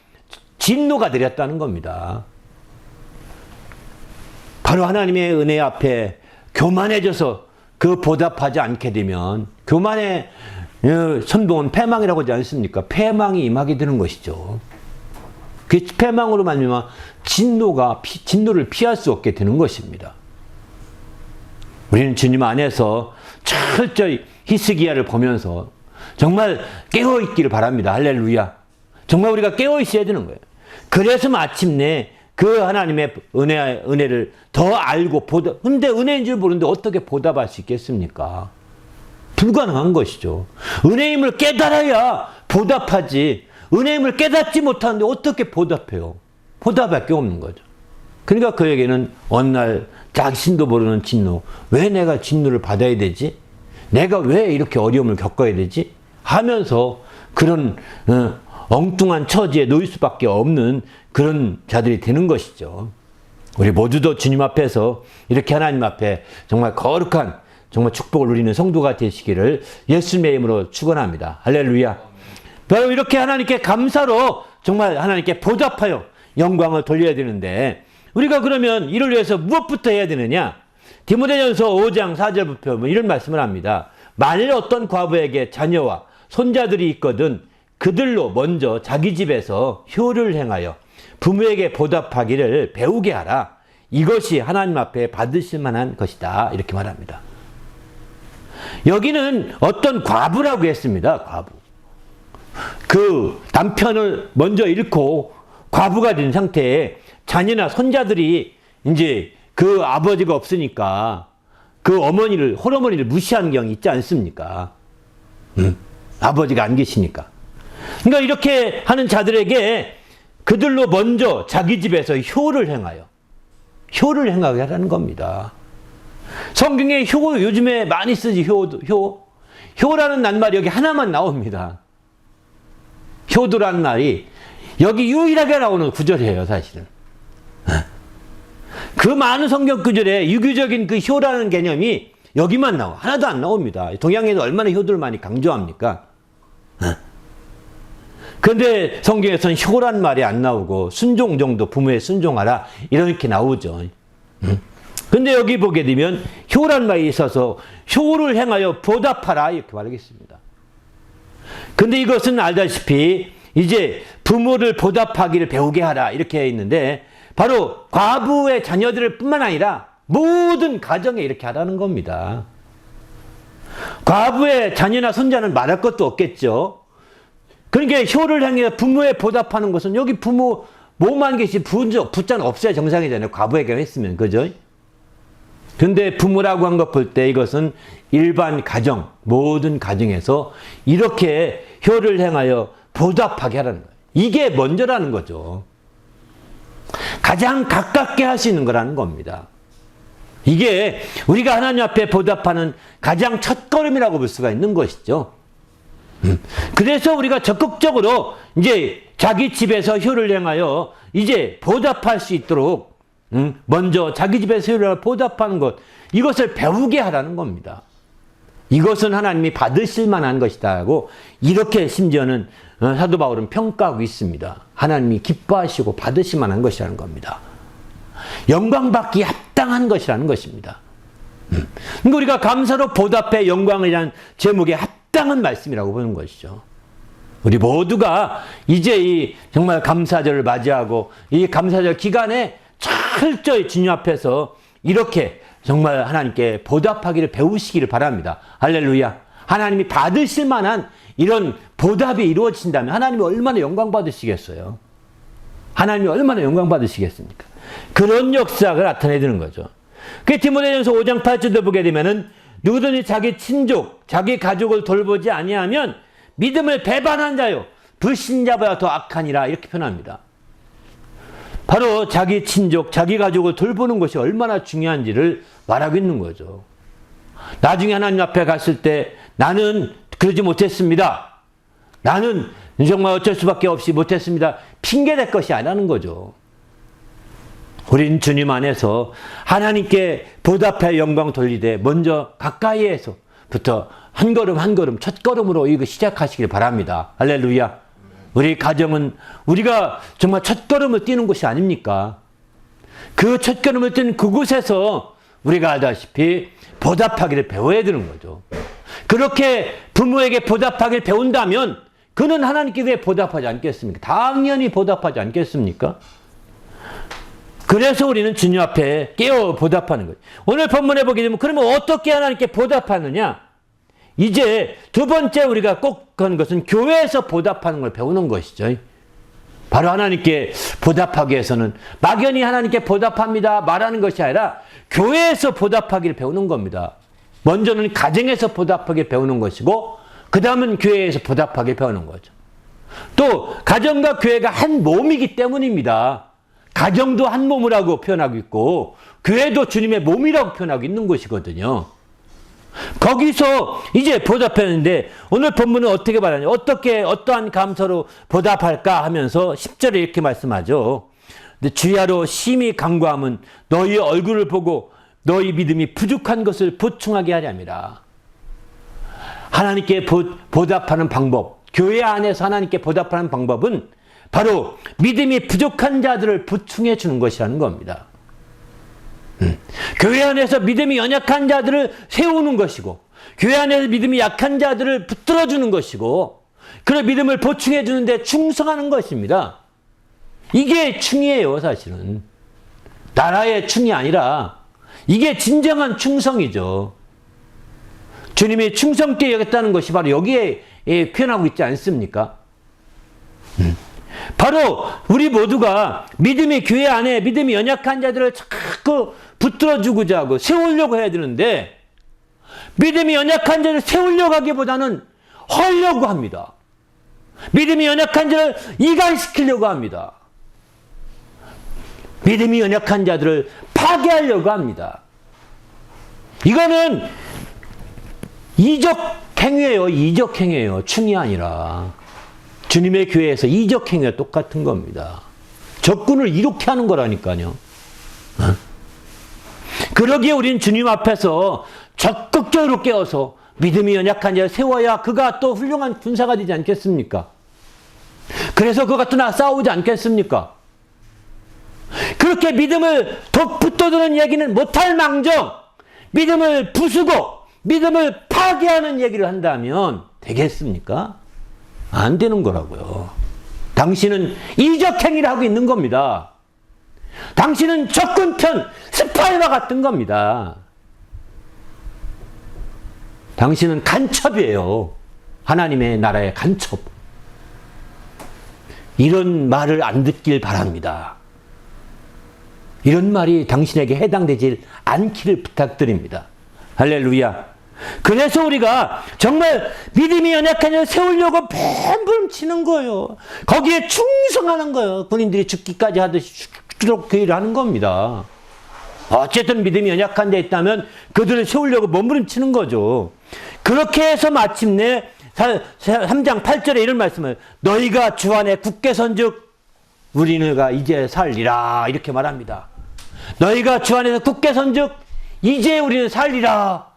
진노가 내렸다는 겁니다. 바로 하나님의 은혜 앞에 교만해져서 그 보답하지 않게 되면 교만의 선봉은 패망이라고 하지 않습니까? 패망이 임하게 되는 것이죠. 그 패망으로 말미암아 진노를 피할 수 없게 되는 것입니다. 우리는 주님 안에서 철저히 히스기야를 보면서 정말 깨어있기를 바랍니다. 할렐루야. 정말 우리가 깨어있어야 되는 거예요. 그래서 마침내 그 하나님의 은혜를 더 알고 근데 은혜인 줄 모르는데 어떻게 보답할 수 있겠습니까? 불가능한 것이죠. 은혜임을 깨달아야 보답하지. 은혜임을 깨닫지 못하는데 어떻게 보답해요? 보답할 게 없는 거죠. 그러니까 그에게는 어느 날 자신도 모르는 진노. 왜 내가 진노를 받아야 되지? 내가 왜 이렇게 어려움을 겪어야 되지? 하면서 그런 엉뚱한 처지에 놓일 수밖에 없는 그런 자들이 되는 것이죠. 우리 모두도 주님 앞에서 이렇게 하나님 앞에 정말 거룩한 정말 축복을 누리는 성도가 되시기를 예수님의 이름으로 축원합니다. 할렐루야. 바로 이렇게 하나님께 감사로 정말 하나님께 보답하여 영광을 돌려야 되는데 우리가 그러면 이를 위해서 무엇부터 해야 되느냐? 디모데전서 5장 4절부터 보면 이런 말씀을 합니다. 만일 어떤 과부에게 자녀와 손자들이 있거든 그들로 먼저 자기 집에서 효를 행하여 부모에게 보답하기를 배우게 하라. 이것이 하나님 앞에 받으실 만한 것이다. 이렇게 말합니다. 여기는 어떤 과부라고 했습니다. 과부. 그 남편을 먼저 잃고 과부가 된 상태에 자녀나 손자들이 이제 그 아버지가 없으니까 그 홀어머니를 무시하는 경우 있지 않습니까? 아버지가 안 계시니까. 그러니까 이렇게 하는 자들에게 그들로 먼저 자기 집에서 효를 행하여 효를 행하게 하라는 겁니다. 성경에 효 요즘에 많이 쓰지. 효라는 낱말이 여기 하나만 나옵니다. 효도라는 말이 여기 유일하게 나오는 구절이에요. 사실은. 그 많은 성경 구절에 유교적인 그 효라는 개념이 여기만 나와. 하나도 안 나옵니다. 동양에는 얼마나 효도를 많이 강조합니까? 그런데 성경에서는 효란 말이 안 나오고 순종 정도, 부모에 순종하라 이렇게 나오죠. 근데 여기 보게 되면 효란 말이 있어서 효를 행하여 보답하라 이렇게 말하겠습니다. 근데 이것은 알다시피 이제 부모를 보답하기를 배우게 하라 이렇게 있는데 바로 과부의 자녀들 뿐만 아니라 모든 가정에 이렇게 하라는 겁니다. 과부의 자녀나 손자는 말할 것도 없겠죠. 그러니까 효를 향해 부모에 보답하는 것은 여기 부모 몸만 계시 부자는 없어야 정상이잖아요. 과부에게 했으면. 그죠? 근데 부모라고 한 것 볼 때 이것은 일반 가정, 모든 가정에서 이렇게 효를 행하여 보답하게 하라는 거예요. 이게 먼저라는 거죠. 가장 가깝게 할 수 있는 거라는 겁니다. 이게 우리가 하나님 앞에 보답하는 가장 첫걸음이라고 볼 수가 있는 것이죠. 그래서 우리가 적극적으로 이제 자기 집에서 효를 행하여 이제 보답할 수 있도록 먼저 자기 집에서 효를 보답하는 것, 이것을 배우게 하라는 겁니다. 이것은 하나님이 받으실 만한 것이다 하고 이렇게 심지어는 사도 바울은 평가하고 있습니다. 하나님이 기뻐하시고 받으실 만한 것이라는 겁니다. 영광받기 합당한 것이라는 것입니다. 그러니까 우리가 감사로 보답해 영광이라는 제목에 합당한 말씀이라고 보는 것이죠. 우리 모두가 이제 이 정말 감사절을 맞이하고 이 감사절 기간에 철저히 주님 앞에서 이렇게 정말 하나님께 보답하기를 배우시기를 바랍니다. 할렐루야. 하나님이 받으실 만한 이런 보답이 이루어진다면 하나님이 얼마나 영광 받으시겠어요? 하나님이 얼마나 영광 받으시겠습니까? 그런 역사가 나타내는 거죠. 그 디모데전서 5장 8절도 보게 되면은 누구든지 자기 친족, 자기 가족을 돌보지 아니하면 믿음을 배반한 자요 불신자보다 더 악하니라 이렇게 표현합니다. 바로 자기 친족, 자기 가족을 돌보는 것이 얼마나 중요한지를 말하고 있는 거죠. 나중에 하나님 앞에 갔을 때 나는 그러지 못했습니다. 나는 정말 어쩔 수밖에 없이 못했습니다. 핑계댈 것이 아니라는 거죠. 우린 주님 안에서 하나님께 보답할 영광 돌리되 먼저 가까이에서부터 한 걸음 한 걸음 첫 걸음으로 이거 시작하시길 바랍니다. 할렐루야. 우리 가정은 우리가 정말 첫 걸음을 뛰는 곳이 아닙니까? 그 첫 걸음을 뛰는 그곳에서 우리가 알다시피 보답하기를 배워야 되는 거죠. 그렇게 부모에게 보답하기를 배운다면 그는 하나님께 왜 보답하지 않겠습니까? 당연히 보답하지 않겠습니까? 그래서 우리는 주님 앞에 깨어 보답하는 거예요. 오늘 본문에 보게 되면 그러면 어떻게 하나님께 보답하느냐? 이제 두 번째 우리가 꼭 하는 것은 교회에서 보답하는 걸 배우는 것이죠. 바로 하나님께 보답하기 위해서는 막연히 하나님께 보답합니다 말하는 것이 아니라 교회에서 보답하기를 배우는 겁니다. 먼저는 가정에서 보답하기를 배우는 것이고 그 다음은 교회에서 보답하기를 배우는 거죠. 또 가정과 교회가 한 몸이기 때문입니다. 가정도 한 몸이라고 표현하고 있고 교회도 주님의 몸이라고 표현하고 있는 것이거든요. 거기서 이제 보답했는데 오늘 본문은 어떻게 말하냐? 어떻게 어떠한 감사로 보답할까 하면서 10절에 이렇게 말씀하죠. 주야로 심히 간구함은 너희 얼굴을 보고 너희 믿음이 부족한 것을 보충하게 하렵니다. 하나님께 보답하는 방법, 교회 안에서 하나님께 보답하는 방법은 바로 믿음이 부족한 자들을 보충해 주는 것이라는 겁니다. 교회 안에서 믿음이 연약한 자들을 세우는 것이고 교회 안에서 믿음이 약한 자들을 붙들어 주는 것이고 그 믿음을 보충해 주는데 충성하는 것입니다. 이게 충이에요. 사실은 나라의 충이 아니라 이게 진정한 충성이죠. 주님이 충성되게 여겼다는 것이 바로 여기에 표현하고 있지 않습니까? 바로 우리 모두가 믿음이 교회 안에 믿음이 연약한 자들을 자꾸 붙들어주고자 하고 세우려고 해야 되는데 믿음이 연약한 자를 세우려고 하기보다는 헐려고 합니다. 믿음이 연약한 자를 이간시키려고 합니다. 믿음이 연약한 자들을 파괴하려고 합니다. 이거는 이적 행위예요. 이적 행위예요. 충이 아니라. 주님의 교회에서 이적 행위가 똑같은 겁니다. 적군을 이렇게 하는 거라니까요. 그러기에 우리는 주님 앞에서 적극적으로 깨어서 믿음이 연약한 자를 세워야 그가 또 훌륭한 군사가 되지 않겠습니까? 그래서 그가 또 싸우지 않겠습니까? 그렇게 믿음을 붙들어두는 얘기는 못할 망정 믿음을 부수고 믿음을 파괴하는 얘기를 한다면 되겠습니까? 안 되는 거라고요. 당신은 이적 행위를 하고 있는 겁니다. 당신은 적군편 스파이와 같은 겁니다. 당신은 간첩이에요. 하나님의 나라의 간첩. 이런 말을 안 듣길 바랍니다. 이런 말이 당신에게 해당되지 않기를 부탁드립니다. 할렐루야. 그래서 우리가 정말 믿음이 연약한 자를 세우려고 뱀불 치는 거예요. 거기에 충성하는 거예요. 군인들이 죽기까지 하듯이 죽도록 그 일을 하는 겁니다. 어쨌든 믿음이 연약한 데 있다면 그들을 세우려고 몸부림치는 거죠. 그렇게 해서 마침내 3장 8절에 이런 말씀을 너희가 주 안에 굳게 선즉 우리가 이제 살리라 이렇게 말합니다. 너희가 주 안에서 굳게 선즉 이제 우리는 살리라.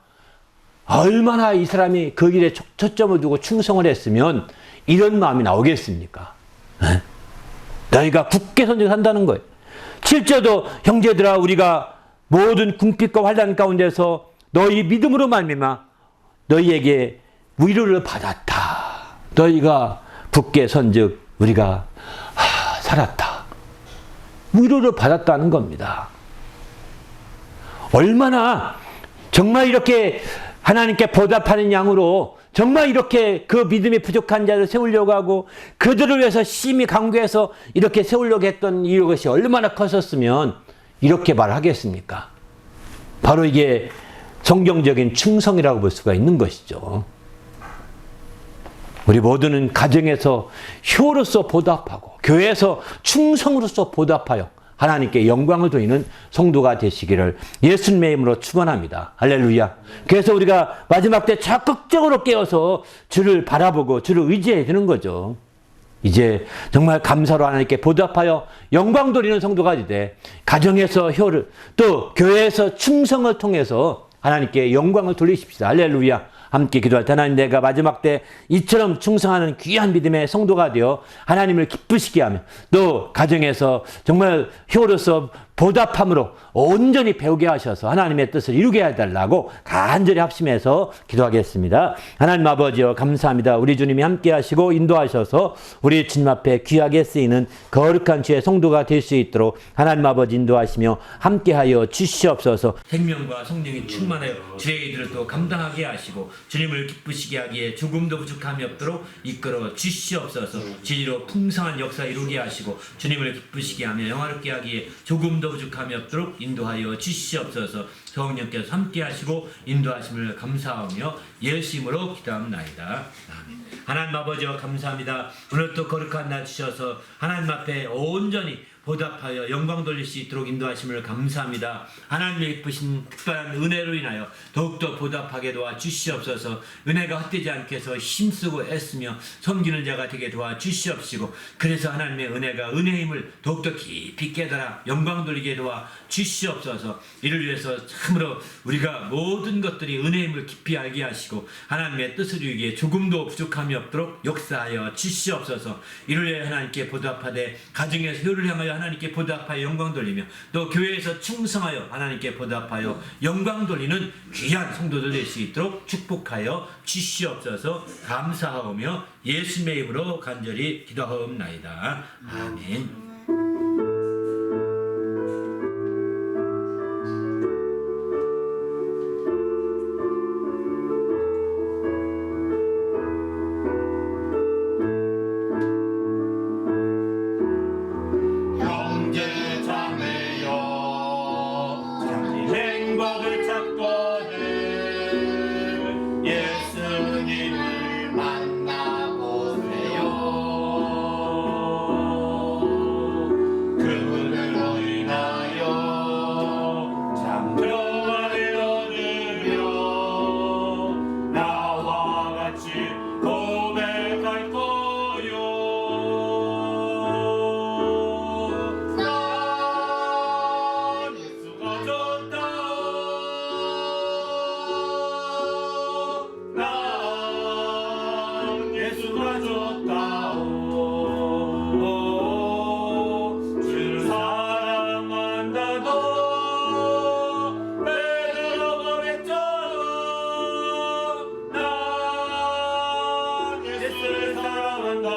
얼마나 이 사람이 그 길에 초점을 두고 충성을 했으면 이런 마음이 나오겠습니까? 에? 너희가 굳게 선택한다는 거예요. 7절도 형제들아 우리가 모든 궁핍과 환난 가운데서 너희 믿음으로 말미암아 너희에게 위로를 받았다. 너희가 굳게 선즉 우리가 살았다. 위로를 받았다는 겁니다. 얼마나 정말 이렇게 하나님께 보답하는 양으로 정말 이렇게 그 믿음이 부족한 자를 세우려고 하고 그들을 위해서 심히 강구해서 이렇게 세우려고 했던 이것이 얼마나 컸었으면 이렇게 말하겠습니까? 바로 이게 성경적인 충성이라고 볼 수가 있는 것이죠. 우리 모두는 가정에서 효로서 보답하고 교회에서 충성으로서 보답하여 하나님께 영광을 돌리는 성도가 되시기를 예수님의 이름으로 축원합니다. 할렐루야. 그래서 우리가 마지막 때 적극적으로 깨어서 주를 바라보고 주를 의지해야 되는 거죠. 이제 정말 감사로 하나님께 보답하여 영광 돌리는 성도가 되되 가정에서 효를 또 교회에서 충성을 통해서 하나님께 영광을 돌리십시다. 할렐루야. 함께 기도할 때 하나님, 내가 마지막 때 이처럼 충성하는 귀한 믿음의 성도가 되어 하나님을 기쁘시게 하며 또 가정에서 정말 효로서 보답함으로 온전히 배우게 하셔서 하나님의 뜻을 이루게 해달라고 간절히 합심해서 기도하겠습니다. 하나님 아버지여, 감사합니다. 우리 주님이 함께 하시고 인도하셔서 우리 주님 앞에 귀하게 쓰이는 거룩한 주의 성도가 될 수 있도록 하나님 아버지 인도하시며 함께하여 주시옵소서. 생명과 성령이 충만하여 주의 일을 또 감당하게 하시고 주님을 기쁘시게 하기에 조금도 부족함이 없도록 이끌어 주시옵소서. 진리로 풍성한 역사 이루게 하시고 주님을 기쁘시게 하며 영화롭게 하기에 조금도 부족함이 없도록 인도하여 주시옵소서. 성령께서 함께 하시고 인도하심을 감사하며 예수님으로 기도합나이다. 아멘. 하나님 아버지와 감사합니다. 오늘 또 거룩한 날 주셔서 하나님 앞에 온전히 보답하여 영광 돌릴 수 있도록 인도하심을 감사합니다. 하나님의 기쁘신 특별한 은혜로 인하여 더욱더 보답하게 도와 주시옵소서. 은혜가 헛되지 않게 해서 힘쓰고 애쓰며 섬기는 자가 되게 도와 주시옵시고, 그래서 하나님의 은혜가 은혜의 힘을 더욱더 깊이 깨달아 영광 돌리게 도와 주시옵소서. 이를 위해서 참으로 우리가 모든 것들이 은혜의 힘을 깊이 알게 하시고 하나님의 뜻을 이루기에 조금도 부족함이 없도록 역사하여 주시옵소서. 이를 위해 하나님께 보답하되 가정에서 효를 향하여 하나님께 보답하여 영광 돌리며 또 교회에서 충성하여 하나님께 보답하여 영광 돌리는 귀한 성도들 될 수 있도록 축복하여 주시옵소서. 감사하오며 예수님의 이름으로 간절히 기도하옵나이다. 아멘. 형제 자매여, 잠시 행복을 찾거든 예수님을 만나보세요. 그분으로 인하여 참 평안을 얻으며 나와 같이 고백할 거요. 난 예수가 좋다. 난 예수가 좋다. 주를 사랑한다도 베드로가 외쳐도 난 예수를 사랑한다.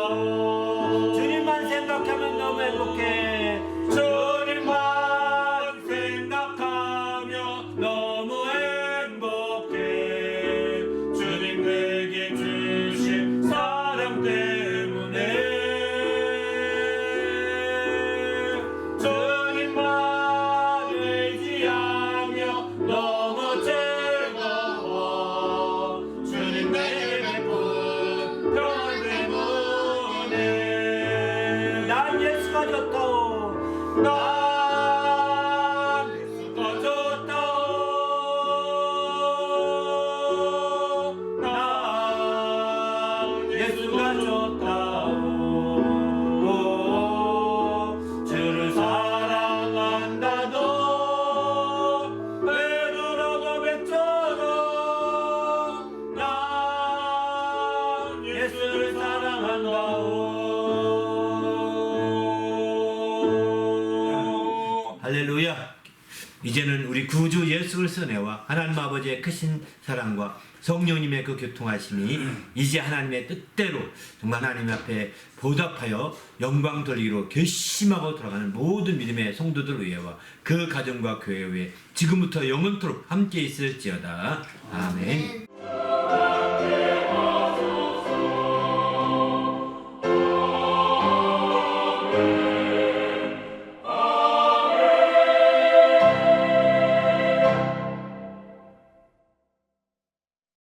주님만 생각하면 너무 행복해. 주님만 생각하며 너무 행복해. 주님 내게 주신 사랑 때문에 주님만 의지하며 너무 즐거워. 주님 내게 베푼 평안 때문에 난 예수가 좋다오. 난 예수가 좋다오. 난 예수가 좋다오. 주를 사랑한다도 베드로가 외쳐도 난 예수를 사랑한다오. 할렐루야. 이제는 우리 구주 예수 그리스도의 은혜와 하나님 아버지의 크신 사랑과 성령님의 그 교통하심이 이제 하나님의 뜻대로 정말 하나님 앞에 보답하여 영광 돌리기로 결심하고 돌아가는 모든 믿음의 성도들 위에와 그 가정과 교회 위에 지금부터 영원토록 함께 있을지어다. 아멘.